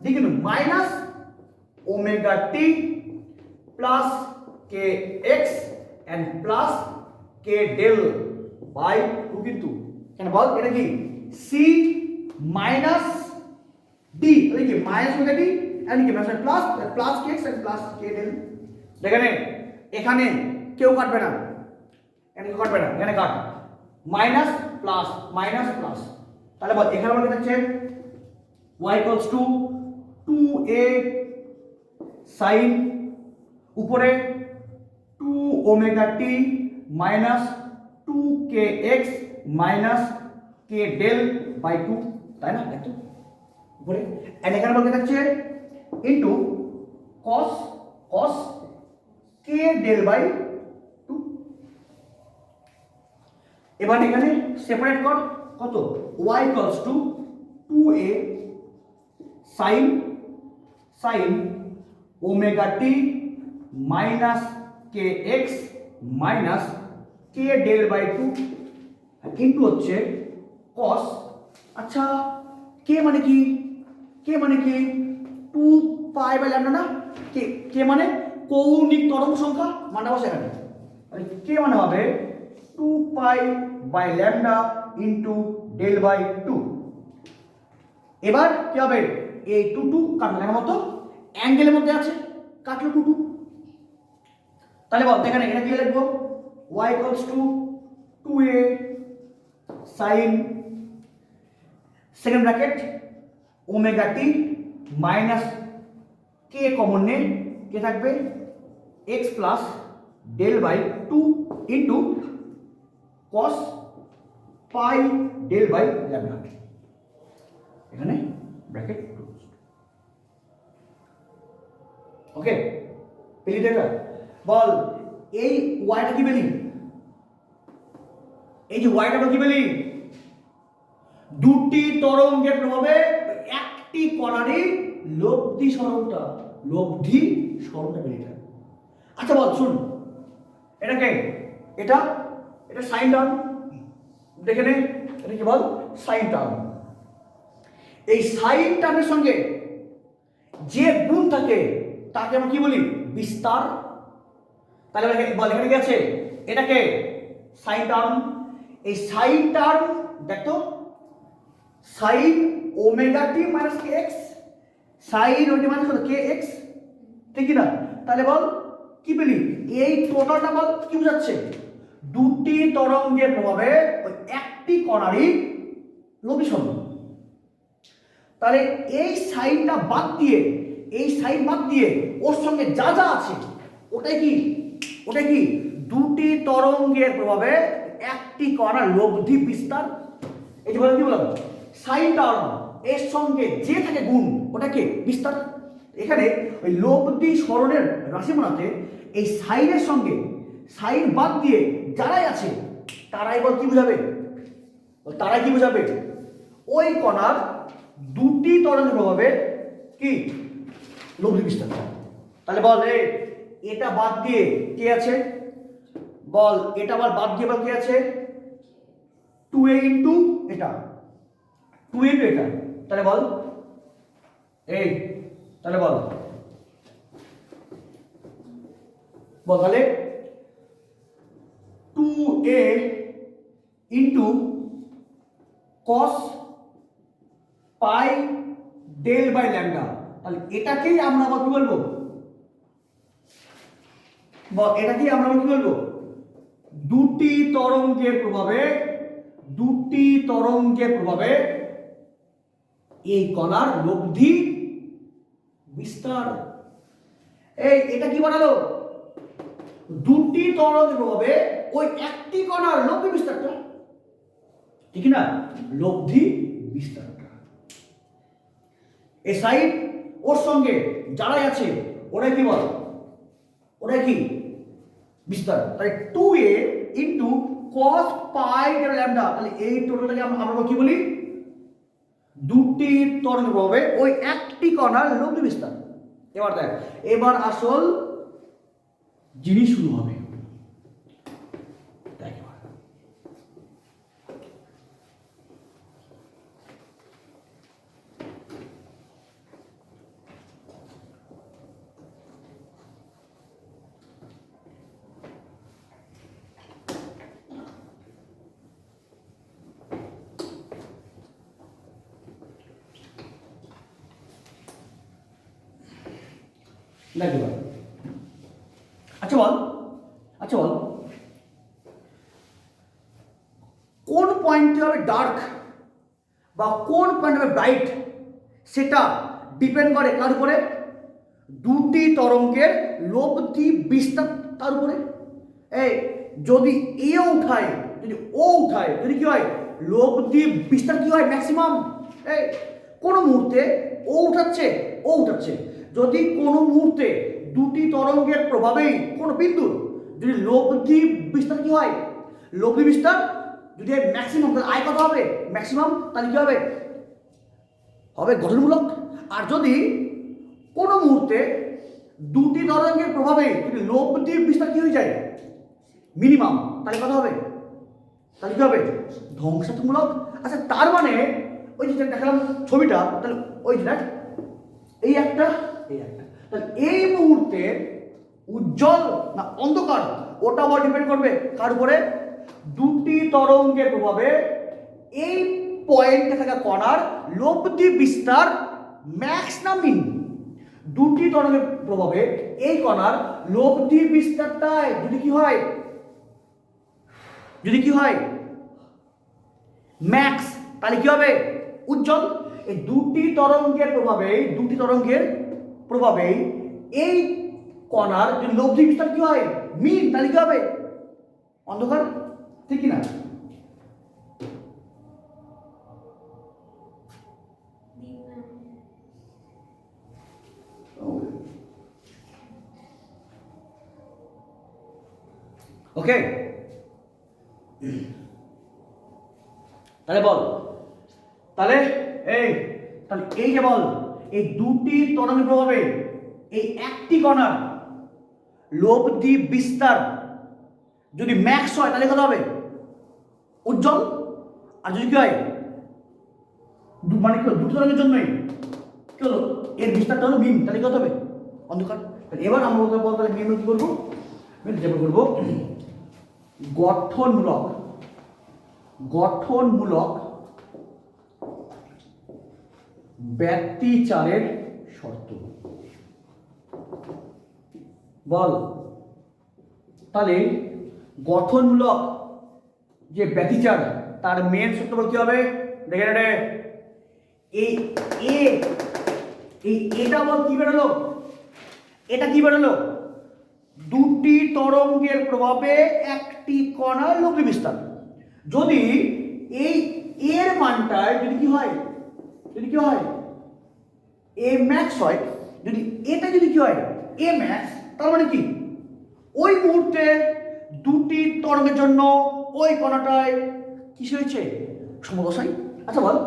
d কিন্তু minus omega t plus kx and plus k del by 2 কিন্তু কেন বল? এটা কি c minus d, তাহলে কি minus omega t and কি plus plus kx and plus k del. দেখেন এখানে কেউ কাটবে না, এখানে কাটবে না, এখানে কাট, মাইনাস প্লাস মাইনাস প্লাস। তাহলে বল এখানে বল কি থাকছে? y equals two 2a sin উপরে 2 omega t minus 2kx minus k del by 2, তাই না? দেখো উপরে, এন্ড এখানে বল কি থাকছে? Into cos k del by 2। এবার এখানে সেপারেট কর, কত y equals to 2a sin omega t minus kx minus k del by 2 into হচ্ছে cos। আচ্ছা k মানে কি, k মানে কি 2 পাই বাই ল্যামডা না, k মানে কৌণিক তরঙ্গ সংখ্যা, মানটা বসে এখানে, k মানে হবে 2 pi by lambda into del by 2। এবার কি হবে, এই 2 কাটলো, এর মতো অ্যাঙ্গেলের মধ্যে আছে, কাটলো 2। তাহলে বল এখানে এটা কি লিখবো, y equals to 2a sin second bracket omega t minus k common নে, কে থাকবে x plus del by 2 into cos pi del by lambda, এখানে ব্র্যাকেট ক্লোজ। ওকে, পেলি এটা বল এই ওয়াইটা কি পেলি, এই যে ওয়াইটা কি পেলি, দুটি তরঙ্গের প্রভাবে একটি কণারই লব্ধি সরণটা পেলি এটা। আচ্ছা বল শুন, এটাকে এটা সাইন টার্ম, দেখে নে এটা কি বল সাইন টার্ম। এই সাইন টার্মের সঙ্গে যে গুণ থাকে তাকে আমরা কি বলি, বিস্তার। তাহলে বল এখানে কি আছে, এটাকে সাইন টার্ম, এই সাইন টার্ম দেখো সাইন ওমেগা টি মাইনাস কে এক্স, সাইন ওটি মাইনাস কে এক্স, ঠিক না? তাহলে বল কি পেলি, এই টোটালটা বল কি বোঝাচ্ছে, দুটি তরঙ্গের প্রভাবে একটি কণারই লব্ধি সরণ। তাহলে এই সাইনটা বাদ দিয়ে, এই সাইন বাদ দিয়ে ওর সঙ্গে যা যা আছে ওটাই কি দুটি তরঙ্গের প্রভাবে একটি কণার লব্ধি বিস্তার। এই যে বলে কি বললাম, সাইন টার্ম এর সঙ্গে যে থাকে গুণ ওটাকে বিস্তার। এখানে ওই লব্ধি সরণের রাশিমালাতে এই সাইনের সঙ্গে সাইন বাদ দিয়ে যারাই আছে তারাই বল কি বোঝাবে, তারাই কি বোঝাবে, ওই কণার দুটি তরঙ্গের প্রভাবে কি লব্ধি বিস্তার। তাহলে বল এটা বাদ দিয়ে কে আছে, বল এটা আবার বাদ দিয়ে বল কে আছে, 2a ইন্টু এটা 2 ইন্টু এটা। তাহলে বল তাহলে বল তাহলে 2a into cos pi del by lambda. তাহলে এটাকেই আমরা আবার কি বলবো, এটাকেই আমরা কি বলবো, দুটি তরঙ্গের প্রভাবে এই কণার লব্ধি বিস্তার। এটা কি বানালো, দুটি তরঙ্গের প্রভাবে ওই একটি কণার লব্ধি বিস্তারটা, ঠিক না, লব্ধি বিস্তারটা। এই সাইড ওর সঙ্গে যারাই আছে ওরাই কি বল, ওরাই কি বিস্তার। তাই 2a into cos pi del lambda. তাহলে এই টোটালটাকে আমরা কি বলি, দুটি তরঙ্গের প্রভাবে ওই একটি কণার লব্ধি বিস্তার। এবার দেখ, এবার আসল জিনিস শুরু হবে। দেখ এবার আচ্ছা বল কোন পয়েন্টে হবে ডার্ক বা কোন পয়েন্ট হবে ব্রাইট, সেটা ডিপেন্ড করে কার উপরে, দুটি তরঙ্গের লব্ধি বিস্তার তার উপরে। যদি এও উঠায়, যদি ও উঠায়, যদি কি হয় লব্ধি বিস্তার কি হয় ম্যাক্সিমাম। কোন মুহূর্তে ও উঠাচ্ছে, যদি কোনো মুহূর্তে দুটি তরঙ্গের প্রভাবেই কোনো বিন্দুর যদি লব্ধি বিস্তার কি হয়, লব্ধি বিস্তার যদি ম্যাক্সিমাম, তাহলে আয় কত হবে, ম্যাক্সিমাম, তাহলে কি হবে, হবে গঠনমূলক। আর যদি কোনো মুহূর্তে দুটি তরঙ্গের প্রভাবে যদি লব্ধি বিস্তার কি হয়ে যায়, মিনিমাম, তাহলে কত হবে, তাহলে কি হবে, ধ্বংসাত্মক। আচ্ছা তার মানে ওই যে দেখালাম ছবিটা, তাহলে ওই যে দেখ এই একটা তাহলে এই মুহূর্তে উজ্জ্বল না অন্ধকার ওটা আবার ডিপেন্ড করবে কার উপরে, দুটি তরঙ্গের প্রভাবে এই পয়েন্টে থাকা কণার লব্ধি বিস্তার ম্যাক্স না মিন। দুটি তরঙ্গের প্রভাবে এই কণার লব্ধি বিস্তারটাই যদি কি হয় ম্যাক্স, তাহলে কি হবে উজ্জ্বল। এই দুটি তরঙ্গের প্রভাবে এই কণার যদি লব্ধি বিস্তার কি হয় মিন, তাহলে কি হবে অন্ধকার, ঠিক কিনা? ওকে, তাহলে বল, তাহলে এই যে বল এই দুটি তরঙ্গের প্রভাবে এই একটি কণার লব্ধি বিস্তার যদি ম্যাক্স হয় তাহলে কত হবে উজ্জ্বল। আর যদি কি হয় মানে কি দুটো তরঙ্গের জন্যই কি হলো এর বিস্তারটা হলো মিন, তাহলে কত হবে অন্ধকার। এবার আমরা বলতে মিন কি করবো, করবো গঠনমূলক ব্যতিচারের শর্ত। বল তাহলে গঠনমূলক যে ব্যতিচার তার মেন সূত্র বল কি হবে, দেখে রে এটা বল কি বেরোলো, এটা কি বেরোলো, দুটি তরঙ্গের প্রভাবে একটি কণার লব্ধি বিস্তার। যদি এই এর মানটায় যদি কি হয় এ ম্যাক্স হয়, যদি এটা যদি কি হয় এ ম্যাক্স, তার মানে কি ওই মুহূর্তে দুটি তরঙ্গের জন্য ওই কণাটায় কিসে হয়েছে সমদশাই। আচ্ছা বল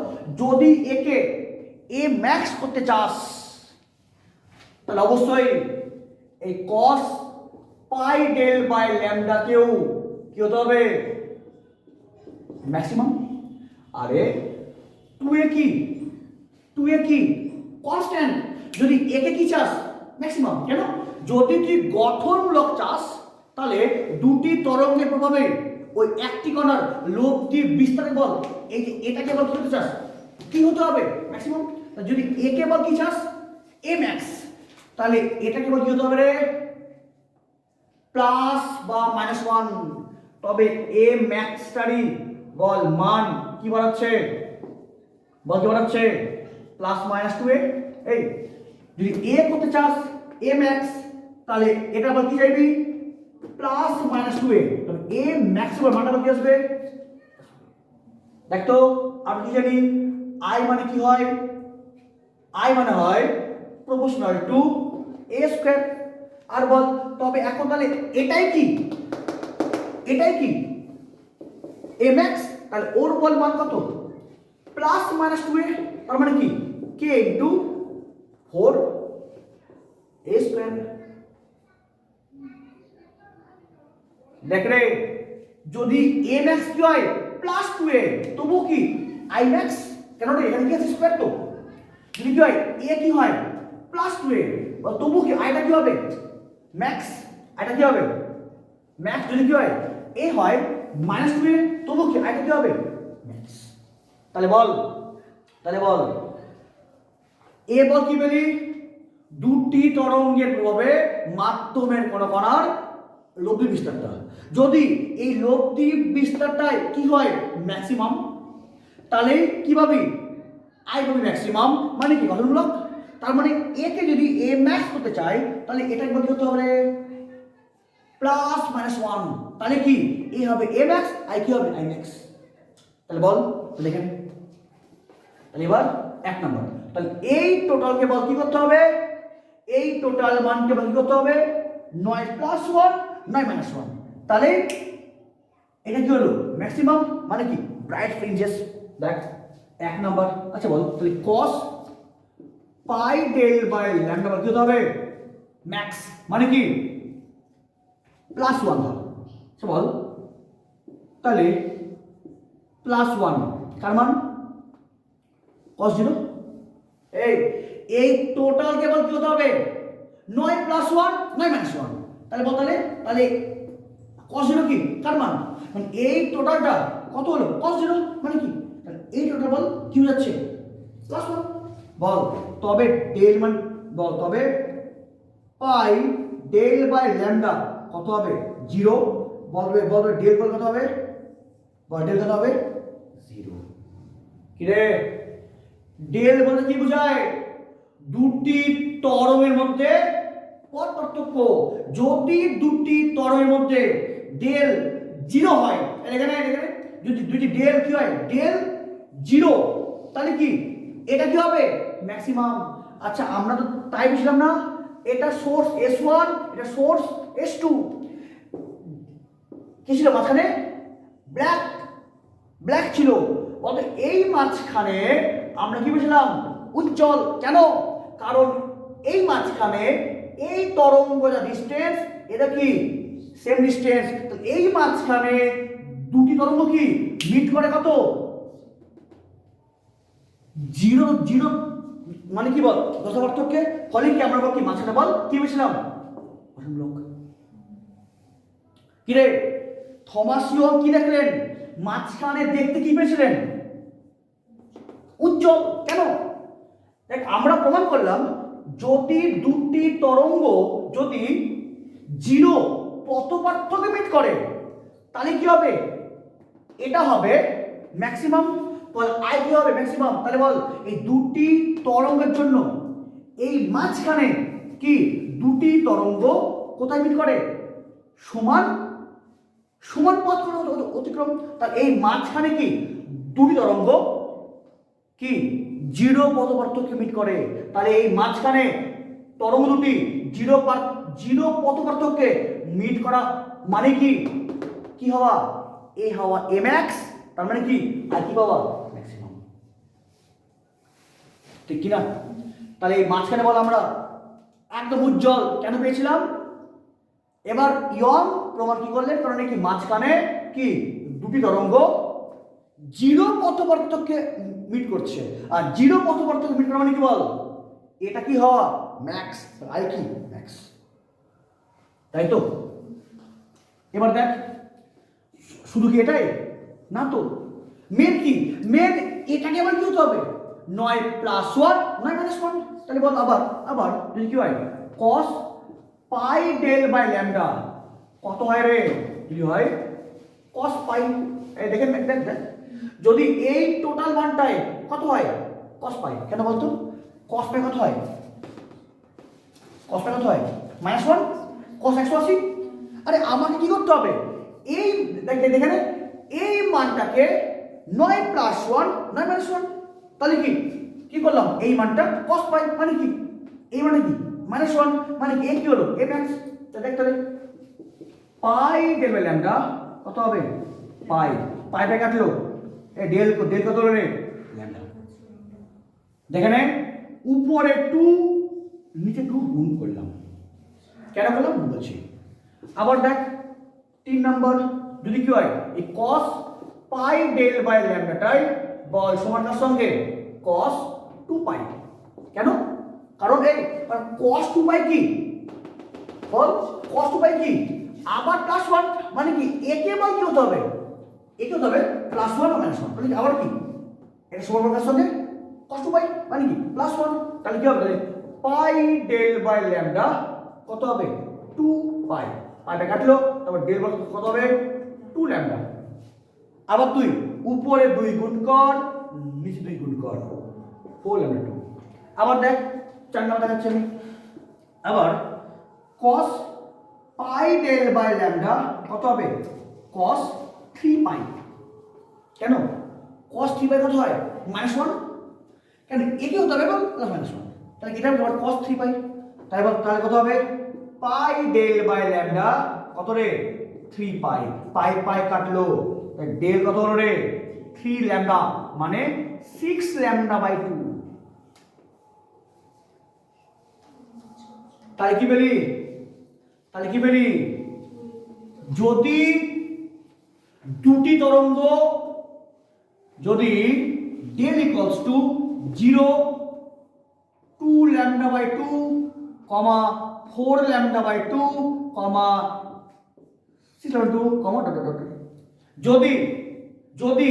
যদি একে এ ম্যাক্স করতে চাস তাহলে অবশ্যই এই cos pi del by lambda কেও কি হতে হবে ম্যাক্সিমাম। আরে টু এ কি কনস্ট্যান্ট, যদি একে কি চাস ম্যাক্সিমাম। কেন, যদি তুই গঠনমূলক চাস তাহলে দুটি তরঙ্গের প্রভাবে ওই একটি কণার লব্ধি বিস্তারের বল এই যে এটাকে বল কি হতে চাস কি হতে হবে ম্যাক্সিমাম। যদি একে বল কি চাস এ ম্যাক্স, তাহলে এটাকে বল কি হতে হবে রে প্লাস বা -1। তবে এ ম্যাক্সটারই বল মান কি বাড়াচ্ছে, বল কি বাড়াচ্ছে +-2a। এই যদি এ করতে চাস এ ম্যাক্স তাহলে এটা আবার কি যাইবি +-2a, তবে এ ম্যাক্স এর মানটা কি আসবে দেখ তো। আমি কি জানি i মানে কি হয়, i মানে হয় প্রপোর্শনাল টু a স্কয়ার। আর বল তবে এখন তাহলে এটাই কি a max, তাহলে ওর বল মান কত +-2a, তার মানে কি k * 4a স্কয়ার। দেখ রে যদি a max কি হয় +2a তবু কি i max, কেন রে এখানে কি আছে স্কয়ার, তো যদি কি হয় a কি হয় +2a তবু কি i টা কি হবে ম্যাক্স, এটা কি হবে ম্যাক্স। যদি কি হয় a হয় -2a তবু কি i টা কি হবে ম্যাক্স। তাহলে বল এ বল কি বলি দুটি তরঙ্গের প্রভাবে মাধ্যমের কোন কণার লব্ধি বিস্তারটা, যদি এই লব্ধি বিস্তারটাই কি হয় ম্যাক্সিমাম, তাহলে কি পাবি আই পাবি ম্যাক্সিমাম, মানে কি গঠনমূলক। তার মানে এ কে যদি এ ম্যাক্স করতে চাই তাহলে এটা কি হতে হবে +-1, তাহলে কি এ হবে এ ম্যাক্স আই কি হবে আই ম্যাক্স। তাহলে বল দেখেন, তাহলে এবার 1 নম্বর, তাহলে এই টোটালকে বল কি করতে হবে এই টোটাল মানকে কি করতে হবে, 9 প্লাস 1 9 মাইনাস 1। তাহলে এটা কি হলো ম্যাক্সিমাম, মানে কি ব্রাইট ফ্রিঞ্জেস। দেখ 1 নাম্বার। আচ্ছা বল তাহলে cos pi del by lambda কি হতে হবে, ম্যাক্স, মানে কি প্লাস 1 হবে। আচ্ছা বল তাহলে প্লাস 1 কার মান, cos 0। এই টোটাল কেবল কি হতে হবে, 9 প্লাস 1 9 মাইনাস 1। তাহলে বল তাহলে cos 0 কি কার মান, মানে এই টোটালটা কত হলো cos 0, মানে কি তাহলে এই টোটাল বল কি হয়ে যাচ্ছে প্লাস 1। বল তবে ডেল মান, বল তবে পাই ডেল বাই ল্যামডা কত হবে 0। বলবে ডেল বল কত হবে, বল ডেল কত হবে 0। কি রে, ডেল বলতে কি বোঝায়, দুটি তরঙ্গের মধ্যে পথ পার্থক্য। যদি দুটি তরঙ্গের মধ্যে ডেল 0 হয়, এখানে যদি দুটি ডেল কি হয়, ডেল 0, তাহলে কি এটা কি হবে ম্যাক্সিমাম। আচ্ছা আমরা তো তাই বুঝলাম না, এটা সোর্স S1, এটা সোর্স S2, কি ছিল মাঝখানে, ব্ল্যাক ছিল। অর্থাৎ এই মাঝখানে আমরা কি বুঝলাম, উজ্জ্বল। কেন, কারণ এই মাঝখানে এই তরঙ্গ যা ডিস্টেন্স, এটা কি সেম ডিস্টেন্স। তো এই মাঝখানে দুটি তরঙ্গ কি মিট করে কত, 0 মানে কি বল দশা পার্থক্যে। ফলে কি আমরা বল কি মাঝখানে বল কি বুঝলাম, লোক। কি রে থমাসীয় কি দেখলেন, মাঝখানে দেখতে কি পেয়েছিলেন, উজ্জ্বল। কেন, দেখ আমরা প্রমাণ করলাম যদি দুটি তরঙ্গ যদি 0 পথ পার্থক্যে মিট করে, তাহলে কি হবে, এটা হবে ম্যাক্সিমাম। বল আই কি হবে ম্যাক্সিমাম। তাহলে বল এই দুটি তরঙ্গের জন্য এই মাঝখানে কি দুটি তরঙ্গ কোথায় মিট করে, সমান পথ অতিক্রম। তাহলে এই মাঝখানে কি দুটি তরঙ্গ কি 0 পথ পার্থক্যে মিট করে। তাহলে এই মাঝখানে তরঙ্গ দুটি 0 পথ পার্থক্যে মিট করা মানে কি হওয়া, এই হওয়া এমএক্স, তার মানে কি আর কি পাওয়া ম্যাক্সিমাম, ঠিক কি না। তাহলে এই মাঝখানে বল আমরা একদম উজ্জ্বল কেন পেয়েছিলাম। এবার ইয়ং প্রমাণ কি করলেন, কারণ কি মাঝখানে কি দুটি তরঙ্গ 0 পথ পার্থক্যে মিট করছে, আর 0 পথ পার্থক্যে মিট করা মানে কি বল, এটা কি হওয়া ম্যাক্স, আই কি ম্যাক্স, তাই তো। এবার দেখ শুধু কি এটাই না তো, মেন কি, মেন এটাকে আবার কি হতে হবে 9 প্লাস 1 9 মাইনাস 1। তাহলে বল আবার যদি কি হয় cos pi del by lambda কত হয় রে, যদি হয় cos পাই, এই দেখেন দেখ যদি এই টোটাল মানটাই কত হয় cos পাই, কেন বলতো cos পাই কত হয়, মাইনাস 1 cos 180। আরে আমাকে কি করতে হবে, এই দেখেন এই মানটাকে 9 প্লাস 1 9 মাইনাস 1। তাহলে কি করলাম, এই মানটা cos পাই মানে কি, এই মানে কি মাইনাস 1, মানে কি এই কি হলো এ ম্যাক্স। দেখ তাহলে পাই ডেল বাই ল্যামডা কত হবে, পাই কাটলো, এই ডেল কত হলো রে ল্যামডা। দেখেন উপরে 2 নিচে 2 গুণ করলাম, কেন করলাম বলছি। আবার দেখ 3 নাম্বার যদি কি হয়, এই cos পাই ডেল বাই ল্যামডাটাই বল সমান কার সঙ্গে cos 2 পাই। কেন, কারণ cos 2 পাই কি বল, cos 2 পাই কি আবার প্লাস 1, মানে কি একে বল কি হতে হবে, একে হতে হবে প্লাস 1 মাইনাস 1। মানে আবার কি এটা সমান কার সঙ্গে cos 2 পাই মানে কি প্লাস 1। তাহলে কি হবে, পাই ডেল বাই ল্যামডা কত হবে 2 পাই, পাইটা কাটলো, তারপর ডেল বল কত হবে 2 ল্যামডা। আবার তুই উপরে 2 গুণ কর, নিচে 2 গুণ কর, 4 ল্যামডা 2। আবার দেখ 4 নাম্বার দেখাচ্ছি আমি, আবার cos pi del by lambda কত হবে cos 3 পাই। কেন cos 3 পাই কত হয় মাইনাস 1, কেন একে হতে হবে প্লাস মাইনাস 1। তাহলে এটা হবে cos 3 পাই। তাহলে কত হবে পাই ডেল বাই ল্যামডা কত রে 3 পাই পাই পাই কাটলো ডেল কত হলো রে 3 ল্যামডা মানে 6 ল্যামডা বাই 2। তাহলে কি বলি যদি দুটি তরঙ্গ যদি del equals to 0 2 lambda by 2 comma 4 lambda by 2 comma 6 lambda 2 comma dot dot যদি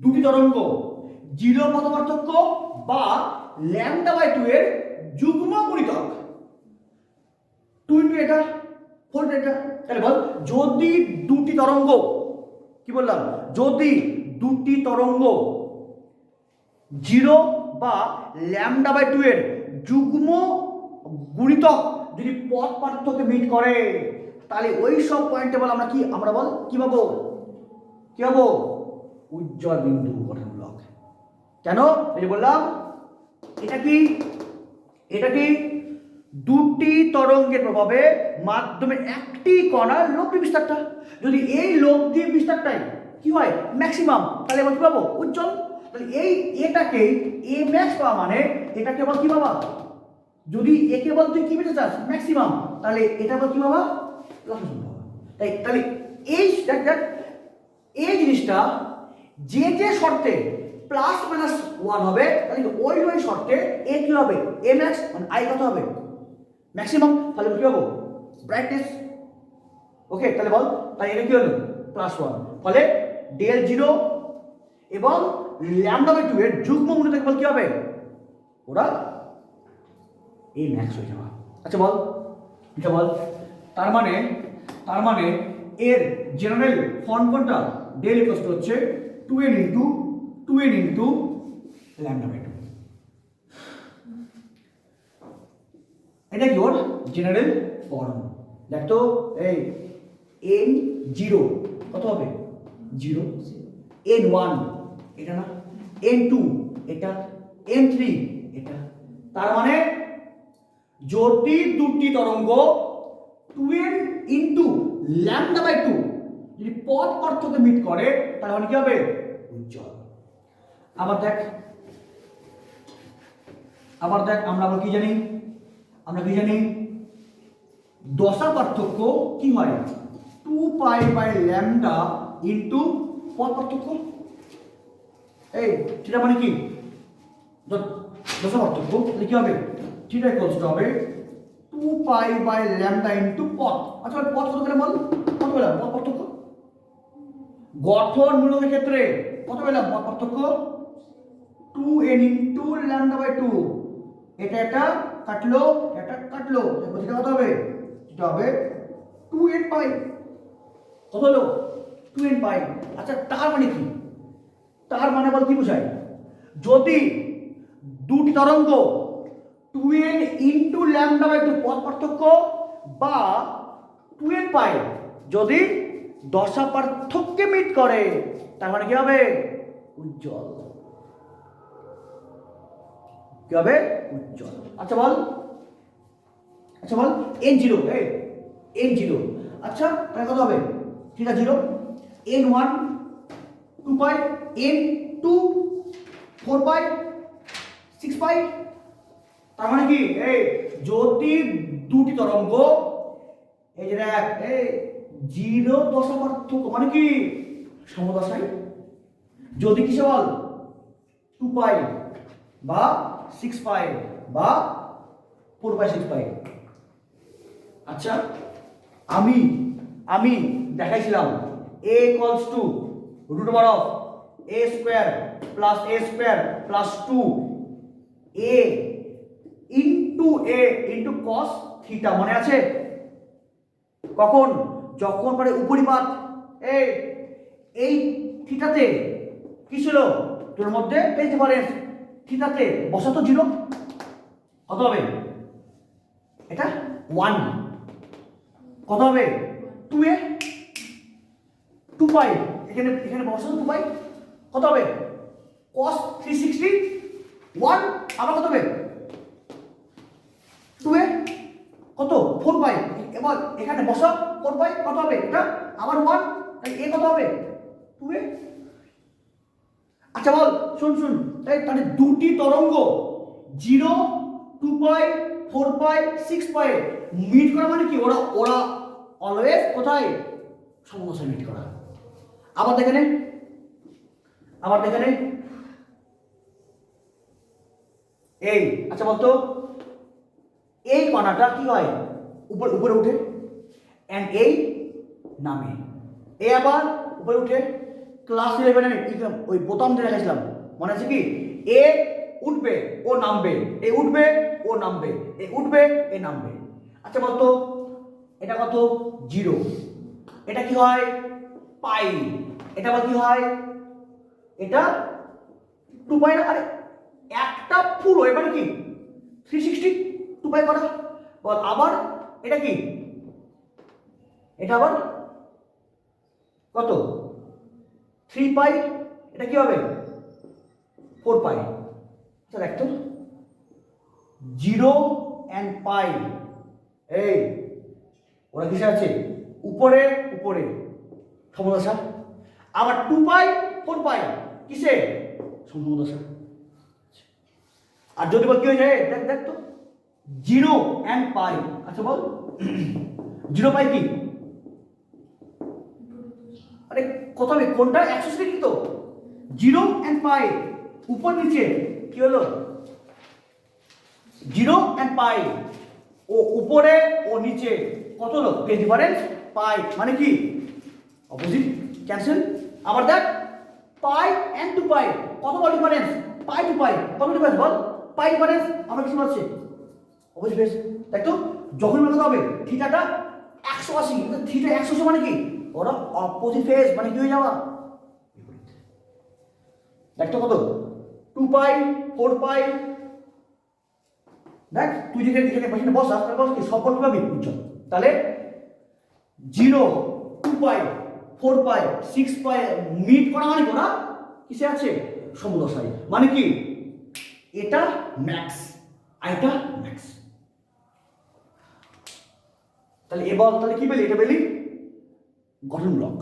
দুটি তরঙ্গ 0 পথ পার্থক্য বা ল্যামডা বাই 2 এর যুগ্ম গুণিতক 2 ইনটু এটা 4 এটা তাহলে বল যদি দুটি তরঙ্গ কি বললাম যদি দুটি তরঙ্গ 0 বা ল্যামডা বাই 2 এর যুগ্ম গুণিতক যদি পথ পার্থক্যকে মিট করে তাহলে ওই সব পয়েন্টে বল আমরা বল কি পাবো উজ্জ্বল বিন্দু গঠনমূলক। কেন এই যে বললাম এটা কি দুটি তরঙ্গের প্রভাবে মাধ্যমে একটি কণার লব্ধি বিস্তারটা যদি এই লব্ধি বিস্তারটাই কি হয় ম্যাক্সিমাম তাহলে আমরা কি পাবো উজ্জ্বল। তাহলে এটাকে এ ম্যাক্স পাওয়া মানে এটাকে বল কি পাবা যদি একে বল তুই কি পেতে চাস ম্যাক্সিমাম তাহলে এটা বল কি পাবা তাহলে এই জিনিসটা যে শর্তে প্লাস মাইনাস 1 হবে তাহলে ওই শর্তে এ কি হবে এ ম্যাক্স মানে আই কত হবে ম্যাক্সিমাম তাহলে কি হবে ব্রাইটনেস। ওকে তাহলে বল তাই এটা কি হলো +1 ফলে ডেল 0 এবং ল্যামডা বাই 2 এর যুগ্ম গুণিতক বল কি হবে ওরা এ ম্যাক্স হয়ে যাবে। আচ্ছা বল এটা বল তার মানে এর জেনারেল ফর্ম কোনটা ডেল ইকুয়ালস টু হচ্ছে 2n ইনটু ল্যামডা বাই 2 এটা কি ওর জেনারেল ফর্ম। দেখ তো এই n0 কত হবে 0 n1 এটা না n2 এটা n3 এটা তার মানে যদি দুটি তরঙ্গ 2n ইনটু ল্যামডা বাই 2 যদি পথ পার্থক্য মিট করে তাহলে কি হবে উজ্জ্বল। আবার দেখ আমরা কি জানি দশা পার্থক্য কি হয় 2 পাই বাই ল্যামডা ইনটু পথ পার্থক্য এই থিটা মানে কি দশা পার্থক্য তাহলে কি হবে থিটা ইকুয়ালস টু হবে 2 পাই বাই ল্যামডা ইনটু পথ। আচ্ছা পথ কত করে বল কত পেলাম পথ পার্থক্য গঠন মূলকের ক্ষেত্রে কত পেলাম পথ পার্থক্য 2n ইনটু ল্যামডা বাই 2 এটা কাটলো থিটা কত হবে এটা হবে 2n পাই কত হলো 2n পাই। আচ্ছা তার মানে কি তার মানে বল কি বোঝায় যদি দুটি তরঙ্গ 2n ইনটু ল্যামডা বাই 2 পথ পার্থক্য বা 2n পাই যদি দশা পার্থক্যকে মিট করে তার মানে কি হবে উজ্জ্বল আচ্ছা বল n0 n0 আচ্ছা তাহলে কত হবে থিটা 0 n1 2 পাই n2 4 পাই 6 পাই তার মানে কি এই যদি দুটি তরঙ্গ এই যে দেখ এই 0 দশা পার্থক্য মানে কি সমদশায় যদি কিসে বল 2 পাই বা 6 পাই বা 4 পাই 6 পাই। আচ্ছা আমি দেখাইছিলাম a equals to root over of a square plus a square plus 2 a into cos theta মনে আছে কখন যখন পরে উপরিপাত এই থিটাতে কি ছিল তোর মধ্যে এই ডিফারেন্স থিটাতে বসা তো 0 কত হবে এটা 1 কত হবে 2a 2 পাই এখানে বসা তো 2 পাই কত হবে cos 360 1 আবার কত হবে 2 2a কত 4 পাই, এবার এখানে বসাও 4 পাই কত হবে, এটা আবার 1, তাই a কত হবে 2a। আচ্ছা বল শুন তাই মানে দুটি তরঙ্গ 0, 2 পাই, 4 পাই, 6 পাই মিট করা মানে কি, ওরা অলওয়েজ কোথায় সমদশায় মিট করা। আবার দেখে নে এই, আচ্ছা বলতো এই কণাটা কি হয় উপরে উঠে এন্ড এই নামে, এই আবার উপরে উঠে। ক্লাস 11 এ ওই বোতাম দিয়ে রেখেছিলাম মনে আছে কি, এ উঠবে ও নামবে, এ উঠবে ও নামবে, এ উঠবে এ নামবে। আচ্ছা বলতো এটা কত 0, এটা কি হয় পাই, এটা আবার কি হয়, এটা 2 পাই না, আরে একটা পুরো এবারে কি 360 2 পাই করা বল। আবার এটা কি, এটা আবার কত 3 পাই, এটা কি হবে 4 পাই। আচ্ছা দেখ তো 0 and পাই, এই ওরা কিসে আছে উপরে সমদশা। আবার 2 পাই 4 পাই কিসে সমদশা। আর যদি বল কি হয়ে যায় দেখ তো 0 and পাই, আচ্ছা বল 0 পাই কি, আরে কত হবে কোনটা 180 ডিগ্রি তো, 0 and পাই উপর নিচে কি হলো 0 and পাই, ও উপরে ও নিচে কত হলো ফেজ ডিফারেন্স পাই, মানে কি অপোজিট ক্যান্সেল। আবার দেখ পাই এন্ড 2 পাই কত বল ডিফারেন্স, পাই টু পাই কত ডিফারেন্স বল, পাই ডিফারেন্স আমরা কিছু পাচ্ছি অপোজিট ফেজ। দেখ তো যখন কত হবে থিটাটা 180, থিটা 180 মানে কি ওরা অপোজিট ফেজ, মানে কি হয়ে যাওয়া। দেখ তো কত 2 পাই 4 পাই, দেখ তুই যেখানে এখানে বস আসতে বস কি সব বল পাবি বুঝছো। তাহলে 0, 2 পাই, 4 পাই, 6 পাই মিট করা মানে ওরা কিসে আছে সমদশায়, মানে কি এটা ম্যাক্স আর এটা ম্যাক্স। তাহলে এবার তাহলে কি পেলি, এটা পেলি গঠনমূলক,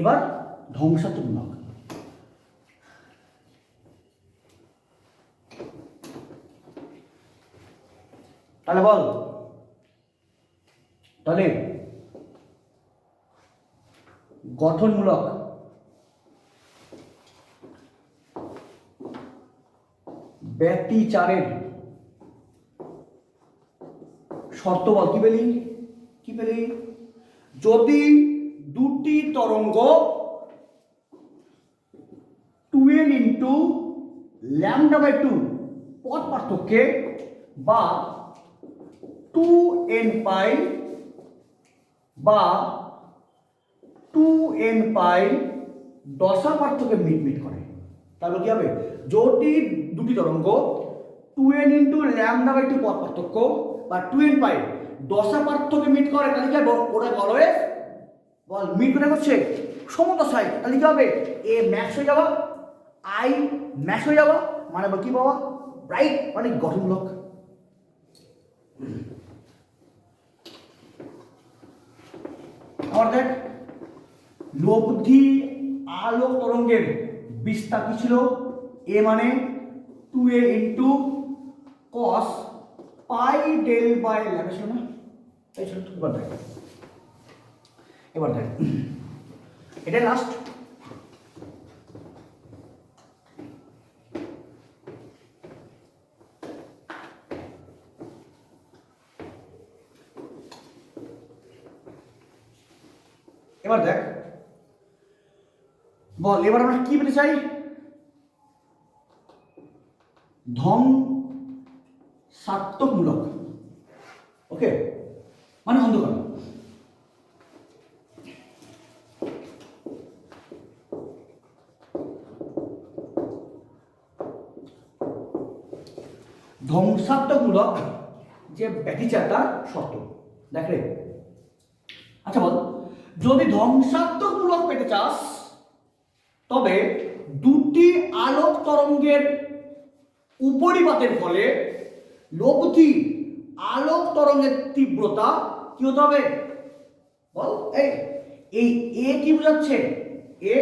এবার ধ্বংসাত্মক। তাহলে বল তাহলে গঠনমূলক ব্যতিচারের শর্ত বল, কি পেলি যদি দুটি তরঙ্গ 2n ইন্টু λ/2 পথ পার্থক্যে বা 2n পাই বা 2n পাই দশা পার্থক্যে মিট করে, তাহলে কি হবে যদি দুটি তরঙ্গ 2n ইন্টু λ/2 পথ পার্থক্য বা 2n পাই দশা পার্থক্যে মিট করে, তাহলে কি হবে ওরা অলওয়েজ বল মিট করে করছে সমদশায়, তাহলে কি হবে এ ম্যাক্স হয়ে যাওয়া, আই ম্যাক্স হয়ে যাওয়া, মানে কি পাওয়া রাইট, মানে গঠনমূলক। আবার দেখ লব্ধি আলোক তরঙ্গের বিস্তার কি ছিল, এ মানে 2a into cos pi del by lambda ছিল না, তাই ছিল। এবার দেখ এটা লাস্ট, এবার দেখ বল এবার আমরা কি পেতে চাই, ধ্বংসাত্মকমূলক, ওকে মানে অন্ধকার। ধ্বংসাত্মকমূলক যে ব্যতিচার তার শর্ত দেখ রে। আচ্ছা বল যদি ধ্বংসাত্মকমূলক পেতে চাস তবে দুটি আলোক তরঙ্গের উপরিপাতের ফলে লব্ধি আলোক তরঙ্গের তীব্রতা কি হতে হবে বল? এই এ কি বোঝাচ্ছে? এ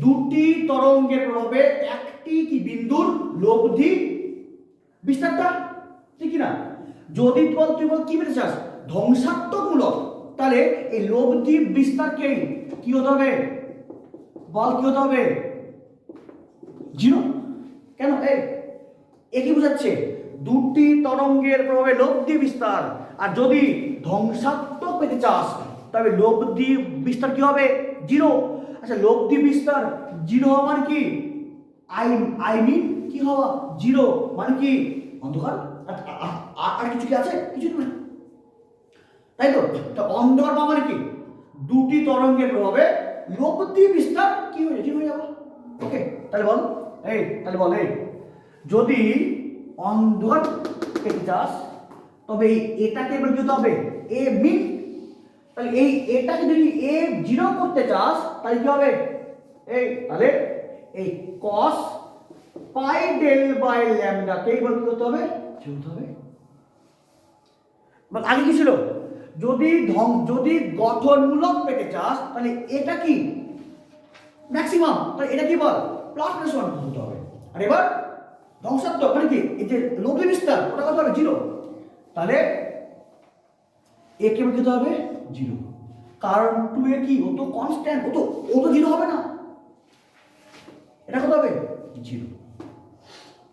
দুটি তরঙ্গের প্রভাবে একটি কি বিন্দুর লব্ধি বিস্তারটা, ঠিক না? যদি তুই বল কি পেতে চাস ধ্বংসাত্মকমূলক, তাহলে এই লব্ধি বিস্তারকে কি হতে হবে বল? কি হতে হবে? জিরো। কেন? এ কি বোঝাচ্ছে? দুটি তরঙ্গের প্রভাবে লব্ধি বিস্তার, আর যদি ধ্বংসাত্মক পেতে চাস তবে লব্ধি বিস্তার কি হবে? জিরো। আচ্ছা, লব্ধি বিস্তার জিরো হওয়া মানে কি? আই মিন কি হওয়া? জিরো মানে কি? অন্ধকার। আর কিছু কি আছে? কিছু না, তাই তো। অন্ধকার পাওয়া মানে কি? দুটি তরঙ্গের প্রভাবে লব্ধি বিস্তার কি হয়ে জিরো হয়ে যাবে। ওকে, তাহলে বল যদি অন্ধকার পেতে চাস তবে এটাকে এবার কি হতে হবে? এ মিন। তাহলে এটাকে যদি এ জিরো করতে চাস তাহলে কি হবে? তাহলে এই cos pi del by lambda কে এবার কি হতে হবে? হতে হবে। আগে কি ছিল? যদি গঠনমূলক পেতে চাস তাহলে এটা কি ম্যাক্সিমাম, তাহলে এটা কি বল? প্লাস প্লাস ওয়ান হতে হবে। আর এবার ধ্বংসাত্মক মানে কি? এই যে লব্ধি বিস্তার ওটা কত হবে? জিরো। তাহলে এ কে হতে হবে? জিরো। কারণ টু এ কি? ও তো কনস্ট্যান্ট, ও তো জিরো হবে না। এটা কত হবে? জিরো।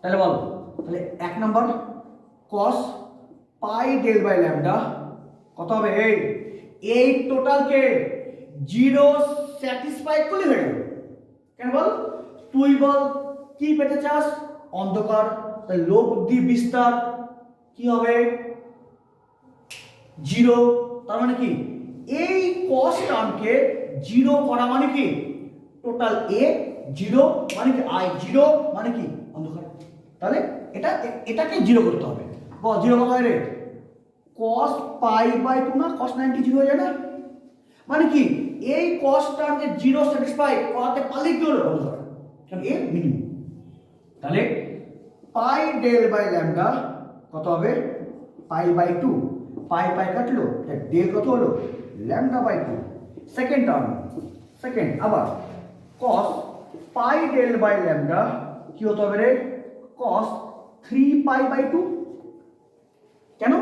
তাহলে বল, তাহলে 1 number cos pi del by lambda কত হবে? এই টোটালকে জিরো স্যাটিসফাই করলে হয়ে গেল। কেন বল? তুই বল কি পেতে চাস? অন্ধকার। তাহলে লব্ধি বিস্তার কি হবে? জিরো। তার মানে কি এই cos টার্মকে জিরো করা মানে কি টোটাল এ জিরো মানে কি আই জিরো মানে কি অন্ধকার। তাহলে এটাকে জিরো করতে হবে। বল জিরো কত হয় রে? cos পাই বাই 2 না cos 90 জিরো হয়ে যায় না? মানে কি এই cos টার্মকে জিরো স্যাটিসফাই করাতে পারলে কি হলো? অন্ধকার। কারণ এ মিনিমাম। তাহলে পাই ডেল বাই ল্যামডা কত হবে? পাই বাই 2, পাই কাটলো, ডেল কত হলো? Lambda by 2। সেকেন্ড আবার cos pi del by lambda কি হতে হবে রে? cos 3 pi by 2। কেন?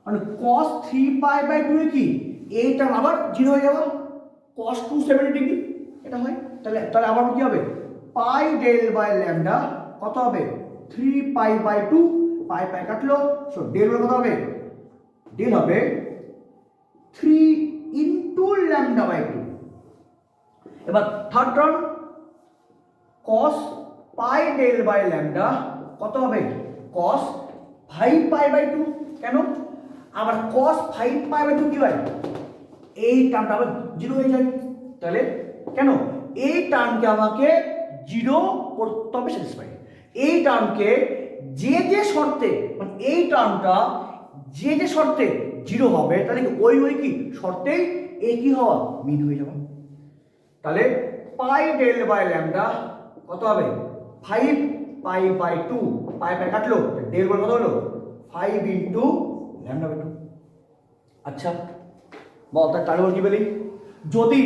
মানে cos 3 পাই বাই 2 এ কি এইটা আবার জিরো হয়ে যাবে। cos 270 ডিগ্রি এটা হয়। তাহলে আবার কি হবে? পাই ডেল বাই ল্যামডা কত হবে? 3 পাই বাই 2, পাই কাটলো, সো ডেল কত হবে? ডেল হবে 3 ইনটু ল্যামডা বাই 2। এবার third term cos pi del by lambda কত হবে? cos 5 pi by 2। কেন? আবার cos 5 পাই বাই 2 কি হয়? এই টার্মটা আবার জিরো হয়ে যায়। তাহলে কেন? এই টার্মকে আমাকে জিরো করতে হবে স্যাটিসফাই। এই টার্মকে যে শর্তে মানে এই টার্মটা যে শর্তে জিরো হবে তাহলে ওই কি শর্তেই এ কি হওয়া মিন হয়ে যাবে। তাহলে পাই ডেল বাই ল্যামডা কত হবে? 5 পাই বাই 2, পাই কাটলো, ডেল বল কত হলো? 5 ইনটু ল্যামডা বাই 2। আচ্ছা বল তাহলে বল কি বলি? যদি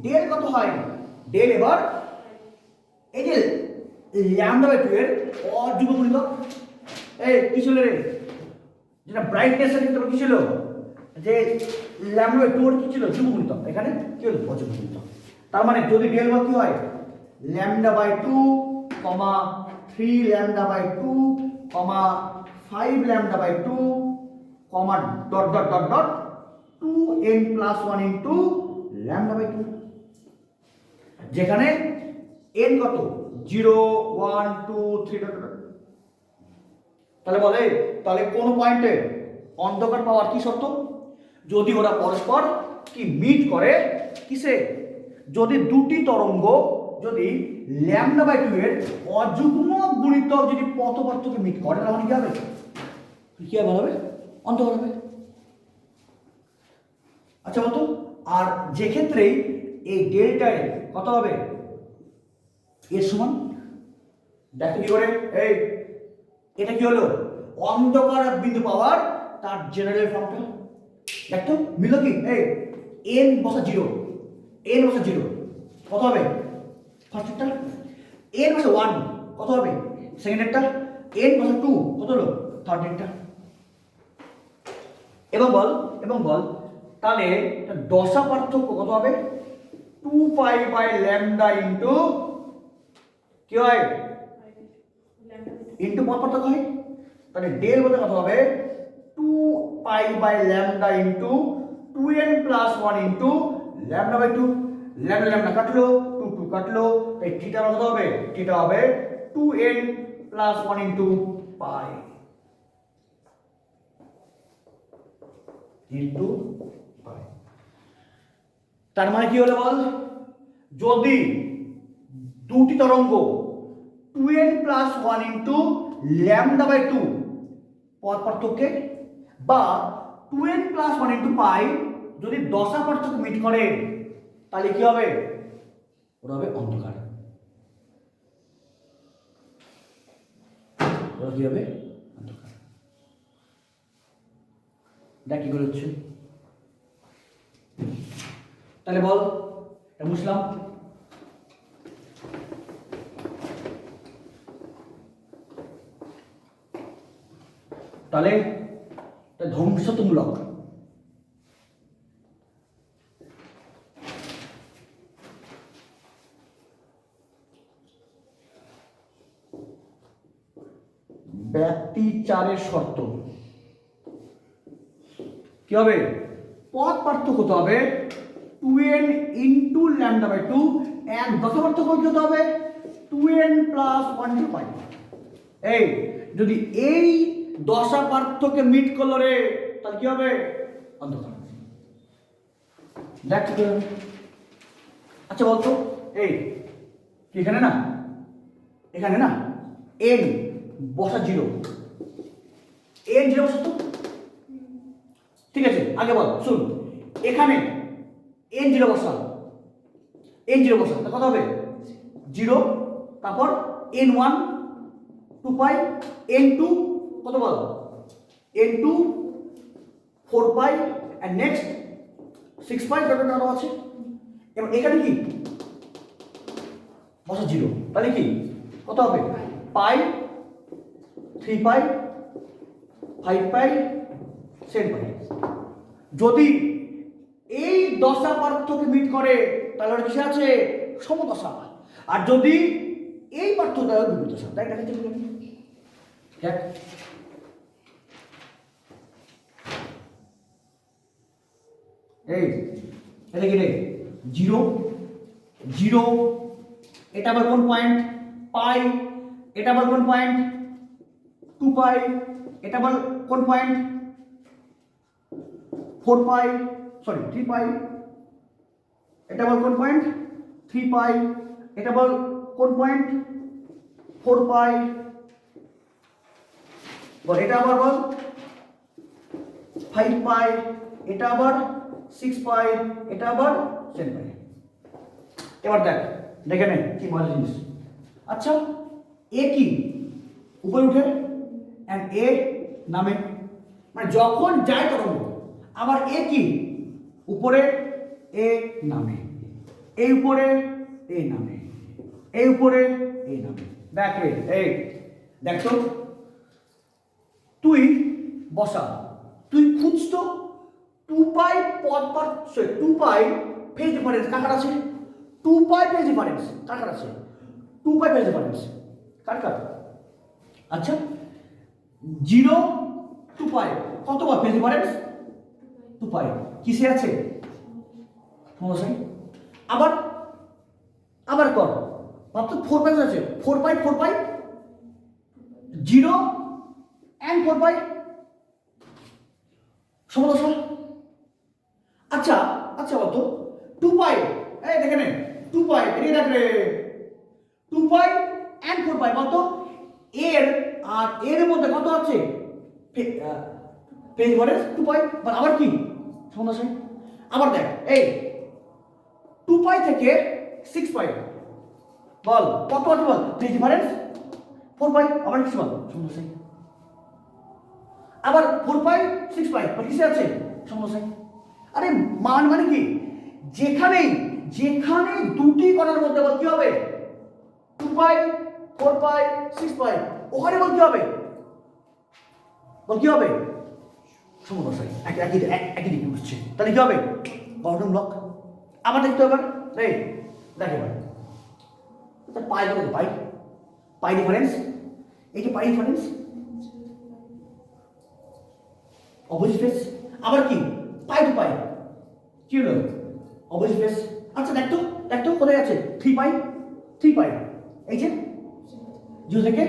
ডেল কত হয়? ডেল এবার এই যে ল্যামডা বাই 2 এর অযুগ্ম গুণিতক। কি ছিল রে? যেটা ব্রাইটনেস এর ক্ষেত্রে কি ছিল? যে ল্যামডা বাই 2 এর কি ছিল? যুগ্ম গুণিতক। এখানে কি হলো? অযুগ্ম গুণিতক। তার মানে যদি ডেল কি হয়? Lambda by 2, 3 lambda by 2, 5 lambda by 2, dot 2n plus 1 into lambda by 2। যেখানে n কত? 0 1 2 3 ডট। তাহলে কোন পয়েন্টে অন্ধকার পাওয়ার কি শর্ত? যদি ওরা পরস্পর কি মিট করে কিসে? যদি দুটি তরঙ্গ যদি ল্যামডা বাই 2 এর অযুগ্ম গুণিতক যদি পথ পার্থক্য মিট করে তাহলে কি হবে? কি হবে? অন্ধকার হবে। আচ্ছা বলতো, আর যে ক্ষেত্রে এই ডেল্টা কত হবে? এর সমান। দেখো কি করে? এটা কি হলো? অন্ধকার বিন্দু পাওয়ার তার জেনারেল ফর্মটা দেখতো মিলল কি? এই n বসা 0, n বসা 0 কত হবে ফার্স্টেরটা? n বসা 1 কত হবে সেকেন্ডেরটা? n বসা 2 কত হলো থার্ডেরটা? এবং বল তাহলে দশা পার্থক্য কত হবে? 2 পাই বাই ল্যামডা ইনটু কি হয় ইনটু পথ পার্থক্য হয়। তাহলে ডেল বলতে কত হবে? 2 pi by lambda into 2n plus 1 into lambda by 2। Lambda lambda কাটলো, 2 2 কাটলো, তাই থিটা কত হবে? থিটা হবে 2n প্লাস 1 ইনটু পাই ইনটু পাই। তার মানে কি হলো বল? যদি দুটি তরঙ্গ 2n plus 1 into lambda by 2 পথ পার্থক্যে বা 2n প্লাস 1 ইনটু পাই যদি দশা পার্থক্য মিট করে তাহলে কি হবে? ওরা হবে অন্ধকার। ওরা কি হবে? অন্ধকার। দেখ কি করে হচ্ছে তাহলে বল এটা বুঝলাম। তাহলে ধ্বংসাত্মক ব্যতিচারের শর্ত কি হবে? পথ পার্থক্য হতে হবে 2n into lambda by 2 and দশা পার্থক্য কি হতে হবে? 2n প্লাস 1 টু পাই। এই যদি এই দশা পার্থক্যে মিট করলো রে তাহলে কি হবে? অন্ধকার। দেখ কি হবে? আচ্ছা বলতো এই এখানে না n বসা 0, n 0 বসা তো ঠিক আছে। আগে বল শুন, এখানে n 0 বসা কত হবে? 0, তারপর n1 2 পাই, n2 কত বল? n2 4 pi and next 6 pi dot dot আছে। এবং এখানে কি বসা 0, তাহলে কি কত হবে? পাই 3 পাই 5 পাই 7 পাই। যদি এই দশা পার্থক্য মিট করে তাহলে ওর কিসে আছে? সমদশা। আর যদি এই পার্থক্য বিপরীত দশা। তাই দেখাচ্ছি দেখ এই এটা কি রে? 0 0, এটা আবার কোন পয়েন্ট? পাই, এটা আবার কোন পয়েন্ট? 2 পাই, এটা আবার কোন পয়েন্ট? 4 পাই, সরি 3 পাই, এটা আবার কোন পয়েন্ট? 3 পাই, এটা আবার কোন পয়েন্ট? 4 পাই, বল এটা আবার বল 5 পাই, এটা আবার 6 পাই, এটা আবার 7 পাই। এবার দেখে নে কি মজার জিনিস। আচ্ছা এ কি উপরে উঠে এন্ড এ নামে, মানে যখন যায় তরঙ্গ আবার এ কি উপরে এ নামে, এই উপরে এ নামে, এই উপরে এ নামে। দেখ রে এই দেখ তো তুই বসা, তুই খুঁজতো 2 পাই পদ পার 2 পাই ফেজ ডিফারেন্স কার আছে? 2 পাই ফেজ ডিফারেন্স কার আছে? 2 পাই ফেজ ডিফারেন্স কার? আচ্ছা 0 2 পাই কত বার ফেজ ডিফারেন্স? 2 পাই কিসে আছে? সমস্যা। আবার কর মাত্র 4 পাই আছে, 4 পাই 0 and 4 পাই সমস্যা। আচ্ছা বলতো 2 পাই, এই দেখে নে 2 পাই এই দেখ রে 2 পাই and 4 পাই বলতো এর আর এর মধ্যে কত আছে? পেজ ডিফারেন্স 2 পাই। আবার কি সমস্যা? আবার দেখ এই 2 পাই থেকে 6 পাই বল কত আছে বল? পেজ ডিফারেন্স 4 পাই। আবার কিছু বল সমস্যা। আবার 4 পাই 6 পাই কিসে আছে সমস্যা। আরে মান মানে কি, যেখানে যেখানে দুটি কণার মধ্যে বল কি হবে 2 পাই 4 পাই 6 পাই, ওখানে বল কি হবে বল কি হবে সমস্যা একই দিকে বুঝছে, তাহলে কি হবে বটম ব্লক। আবার দেখতে হবে এই দেখ এবার পাই বলে পাই পাই ডিফারেন্স, এই যে পাই ডিফারেন্স অপোজিট ফেস, আবার কি পাই টু পাই কি হলো অপোজিট ফেস। আচ্ছা দেখতো কোথায় আছে 3 পাই 3 পাই, এই যে 0 থেকে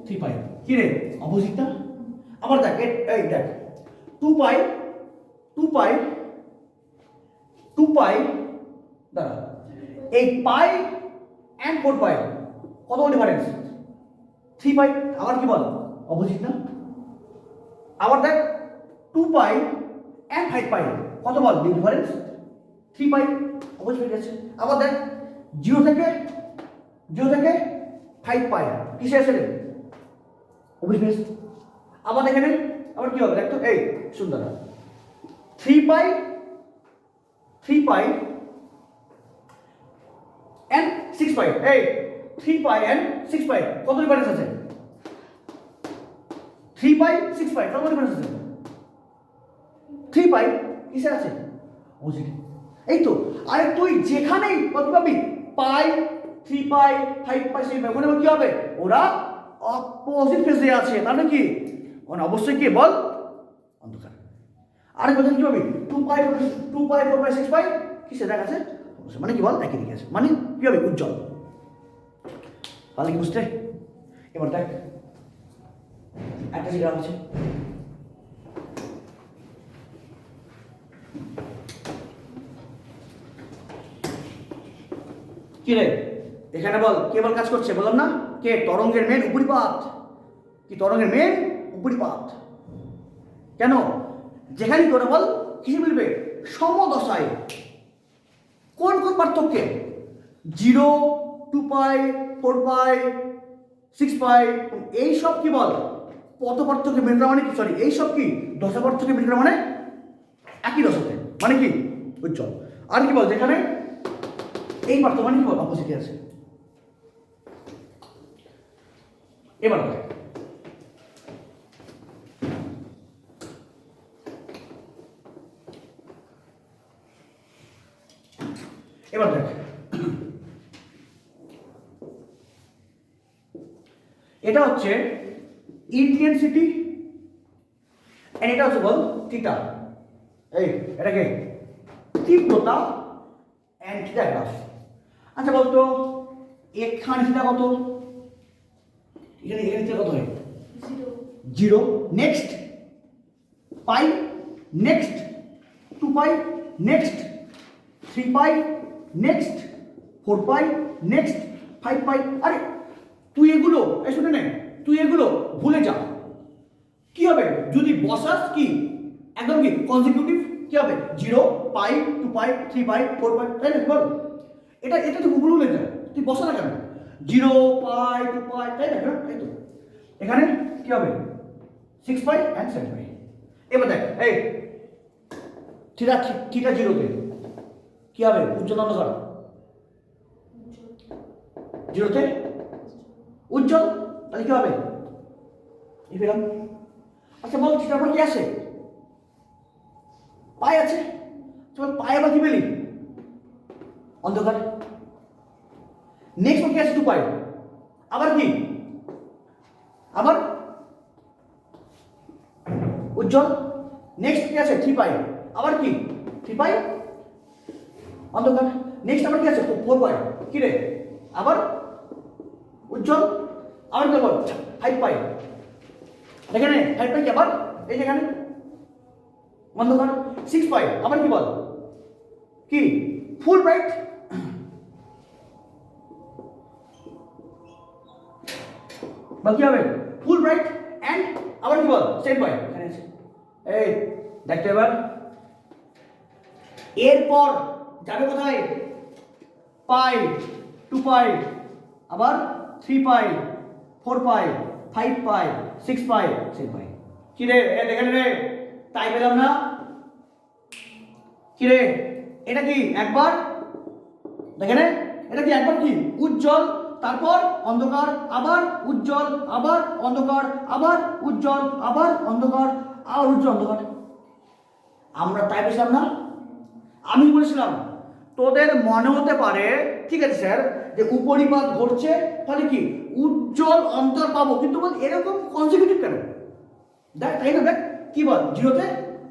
3 পাই কি রে অপোজিটটা। আবার দেখ এই দেখ 2 পাই 2 পাই 2 পাই দাঁড়া, এই পাই এন্ড 4 পাই কত ডিফারেন্স 3 পাই, আবার কি বল অপোজিট না। আবার দেখ 2 পাই এন্ড 5 পাই কত বল ডিফারেন্স 3 পাই অপোজিট হয়ে যাচ্ছে। আবার দেখ 0 থেকে 5 পাই কিসে আছে রে অপোজিট ফেস। আবার এখানে আবার কি হবে দেখ তো এই সুন্দর 3 পাই এন্ড 6 পাই, এই 3 পাই এন্ড 6 পাই কত ডিফারেন্স আছে 3 পাই 6 পাই কত ডিফারেন্স আছে 3 পাই কিসে আছে অপোজিট। এই তো আরে তুই যেখানেই কত পাবি পাই 3 পাই 5 পাই 6 পাই ওখানে কি হবে ওরা অপোজিট ফেজে আছে, তাহলে কি ওখানে অবশ্যই কি বল অন্ধকার। আরে কোথায় কি হবে 2 পাই 4 পাই 6 পাই কিসে দেখা আছে মানে কি বল একই দিকে আছে, মানে কি হবে উজ্জ্বল। তাহলে কি বুঝতে, এবার দেখ একটা জিনিস আছে কি রে এখানে বল কে বল কাজ করছে বললাম না, কে তরঙ্গের মেন উপরিপাত, কি তরঙ্গের মেন উপরিপাত। কেন যেখানে তোরা বল কিসে মিলবে সমদশায়, কোন পার্থক্যে 0 2 পাই 4 পাই 6 পাই এই সব কি বল পথ পার্থক্য মিলবে মানে কি, সরি এই সব কি দশা পার্থক্য মিলবে মানে একই দশাতে মানে কি উজ্জ্বল। আর কি বল যেখানে এই পার্থক্য মানে কি বল অপোজিটে আছে। এবার দেখ এটা হচ্ছে ইন্টেন্সিটি এন্ড এটা হচ্ছে বল থিটা, এই এটাকে তীব্রতা এন্ড থিটা গ্রাফ। আচ্ছা বলতো এখানে থিটা কত, এখানে থিটা কত হয় 0, নেক্সট পাই, নেক্সট 2 পাই, নেক্সট 3 পাই, নেক্সট 4 পাই, নেক্সট 5 পাই। আরে তুই এগুলো শুনে নে, তুই এগুলো ভুলে যা, কি হবে যদি বসাস কি একদম কি কনজিকিউটিভ কি হবে 0 পাই 2 পাই 3 পাই 4 পাই, তাই না বল এটা তো ভুলে যা, তুই বসা না কেন 0 পাই 2 পাই তাই না, তাই তো এখানে কি হবে 6 পাই এন্ড 7 পাই। এবার দেখ এই থিটা 0 তে কি হবে উজ্জ্বল অন্ধকার 0 তে উজ্জ্বল, তাহলে কি হবে এই পেলাম। আচ্ছা বল থিটার পর কি আছে পাই আছে, চল পাই আবার কি পেলি অন্ধকার। নেক্সট কি আছে 2 পাই, আবার কি আবার উজ্জ্বল। নেক্সট কি আছে 3 পাই, আবার কি 3 পাই অন্ধকার। নেক্সট আবার কি আছে 4 পাই কি রে আবার উজ্জ্বল। আবার কি বল 5 পাই, এখানে 5 পাই কি আবার এই যেখানে অন্ধকার। 6 পাই আবার কি বল কি ফুল ব্রাইট। বাকি হবে ফুল ব্রাইট এন্ড আবার কি বল 7 পাই এখানে আছে। এই দেখতে এবার এরপর যাবে কোথায় পাই 2 পাই আবার 3 পাই 4 পাই 5 পাই 6 পাই 7 পাই কি রে দেখেন রে, তাই পেলাম না কি রে, এটা কি একবার দেখেন এটা কি একবার কি উজ্জ্বল, তারপর অন্ধকার, আবার উজ্জ্বল, আবার অন্ধকার, আবার উজ্জ্বল, আবার অন্ধকার, আবার উজ্জ্বল অন্ধকার। আমরা তাই পেয়েছিলাম না? আমি বলেছিলাম তোদের মনে হতে পারে ঠিক আছে স্যার যে উপরিপাত ঘটছে তাহলে কি উজ্জ্বল অন্তর পাবো, কিন্তু বল এরকম কনজিকিউটিভ কেন? দেখ তাই না, দেখ কি বল, জিরোতে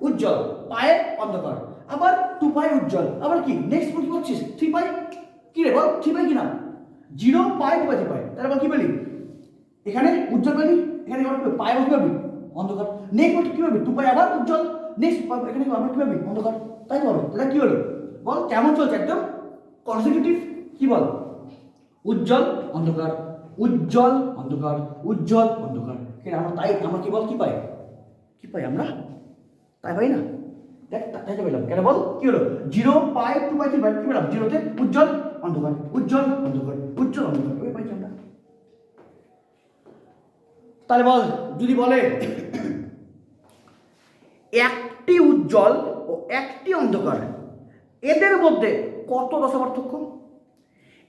উজ্জ্বল, পায়ে অন্ধকার, আবার 2 পায়ে উজ্জ্বল, আবার কি নেক্সট কি করছিস 3 পায়ে, কি রে বল 3 পায়ে কি না 0 পায়ে 2 পায়ে 3 পায়ে, তাহলে বল কি বলি এখানে উজ্জ্বল পাবি, এখানে পায়ে কি পাবি অন্ধকার, নেক্সট কি পাবি 2 পায়ে আবার উজ্জ্বল, নেক্সট এখানে আবার কি পাবি অন্ধকার, তাই তো বলো, তাহলে কি হলো বল কেমন চলছে একদম কনজিকিউটিভ, কি বল উজ্জ্বল অন্ধকার, উজ্জ্বল অন্ধকার, উজ্জ্বল অন্ধকার। আমরা তাই আমরা কি বল কি পাই, কি পাই আমরা তাই পাই না, দেখ তাই তো পেলাম কেন বল, কি হলো 0 পাই 2 পাই 3 পাই, কি পেলাম 0তে উজ্জ্বল অন্ধকার, উজ্জ্বল অন্ধকার, উজ্জ্বল অন্ধকার, ওই পাইছি আমরা। তাহলে বল যদি বলে একটি উজ্জ্বল ও একটি অন্ধকার এদের মধ্যে কত দশা পার্থক্য,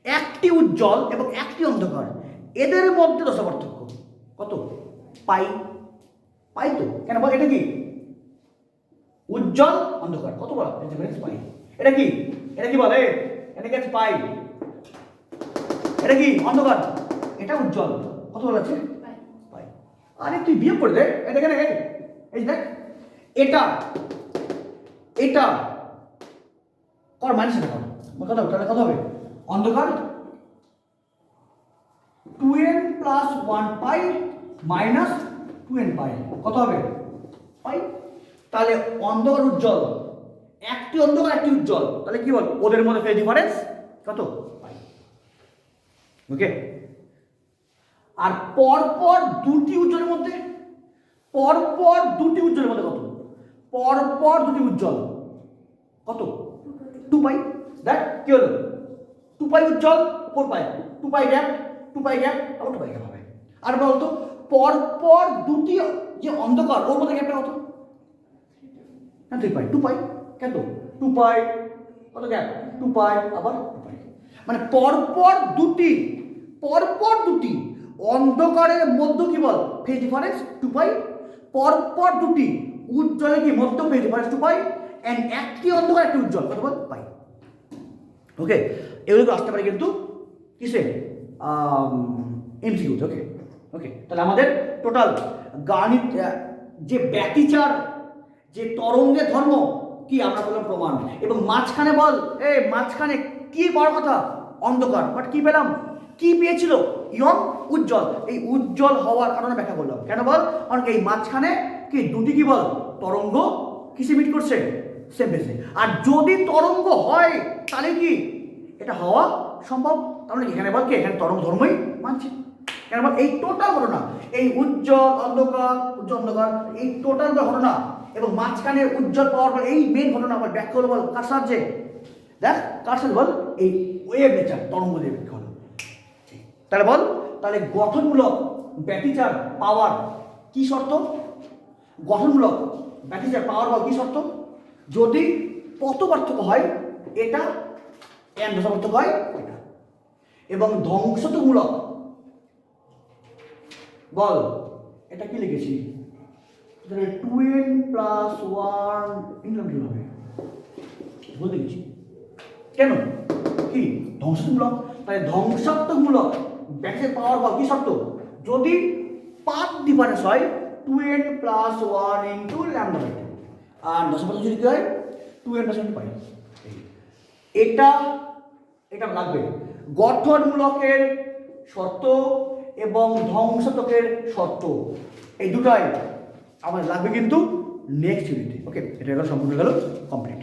একটি উজ্জ্বল এবং একটি অন্ধকার এদের মধ্যে দশা পার্থক্য কত, পাই, পাই তো কেন বল, এটা কি উজ্জ্বল অন্ধকার কত বল পাই, এটা কি বলে, এটা কি আছে পাই, এটা কি অন্ধকার, এটা উজ্জ্বল কত বল আছে পাই। আরে তুই বিয়োগ করে দে, এটা কেন এই দেখ এটা এটা কর মাইনাস এটা কর কত হবে, তাহলে কত হবে অন্ধকার 2n প্লাস 1 পাই মাইনাস 2n পাই কত হবে পাই। তাহলে অন্ধকার উজ্জ্বল, একটি অন্ধকার একটি উজ্জ্বল, তাহলে কি বল ওদের মধ্যে ফেজ ডিফারেন্স কত পাই, ওকে। আর পরপর দুটি উজ্জ্বলের মধ্যে, পরপর দুটি উজ্জ্বলের মধ্যে কত, পরপর দুটি উজ্জ্বল কত 2 পাই, দেখ কি হলো 2 পাই উজ্জ্বল 4 পাই 2 পাই গ্যাপ 2 পাই গ্যাপ আবার 2 পাই গ্যাপ হবে। আর বলতো পরপর দুটি যে অন্ধকার ওর মধ্যে গ্যাপটা কত, না 3 পাই 2 পাই কত 2 পাই কত গ্যাপ 2 পাই আবার 2 পাই, মানে পরপর দুটি অন্ধকারের মধ্যে কি বল ফেজ ডিফারেন্স 2 পাই, পরপর দুটি উজ্জ্বলের কি মধ্য ফেজ ডিফারেন্স 2 পাই, এন্ড একটি অন্ধকার একটি উজ্জ্বল কত বল পাই, ওকে। এগুলো আসতে পারে কিন্তু কিসে এমসিকিউ, ওকে ওকে। তাহলে আমাদের টোটাল গাণিত যে ব্যতিচার যে তরঙ্গের ধর্ম কি আমরা বললাম প্রমাণ, এবং মাঝখানে বল মাঝখানে কি বড় কথা অন্ধকার, বাট কি পেলাম কি পেয়েছিল ইয়ং উজ্জ্বল, এই উজ্জ্বল হওয়ার কারণে ব্যাখ্যা করলাম কেন বল, কারণ এই মাঝখানে কি দুটি কি বল তরঙ্গ কিসে মিট করছে সেম ফেজে, আর যদি তরঙ্গ হয় তাহলে কি এটা হওয়া সম্ভব, তাহলে এখানে বল কি এখানে তরঙ্গ ধর্মই মানছে কেন বল, এই টোটাল ঘটনা এই উজ্জ্বল অন্ধকার এই টোটাল ঘটনা এবং মাঝখানে উজ্জ্বল পাওয়ার পর এই মেন ঘটনা আবার ব্যাখ্যা হলো বল কার সাহায্যে, দেখ কার সাথে বল এই ওয়েভ নেচার তরঙ্গ দিয়ে ব্যাখ্যা হলো। তাহলে বল তাহলে গঠনমূলক ব্যতিচার পাওয়ার কি শর্ত, গঠনমূলক ব্যতিচার পাওয়ার বা কি শর্ত, যদি পথ পার্থক্য হয় এটা এন দশা পার্থক্য হয় এটা, এবং ধ্বংসাত্মকমূলক বল এটা কি লিখেছি 2n প্লাস 1 ইনলাম কিভাবে বলতে গেছি কেন কি ধ্বংসাত্মকমূলক, তাহলে ধ্বংসাত্মকমূলক ব্যাখ্যা পাওয়ার বা কি শর্ত, যদি পাথ ডিফারেন্স হয় 2n plus 1 into lambda by 2, আর দশাপার্থক্য যদি কি হয় 2n প্লাস 1 পাই, এটা লাগবে গঠনমূলকের শর্ত এবং ধ্বংসাত্মকের শর্ত, এই দুটাই আমাদের লাগবে কিন্তু নেক্সট ইউনিটে, ওকে। এটা সম্পূর্ণ গেল কমপ্লিট।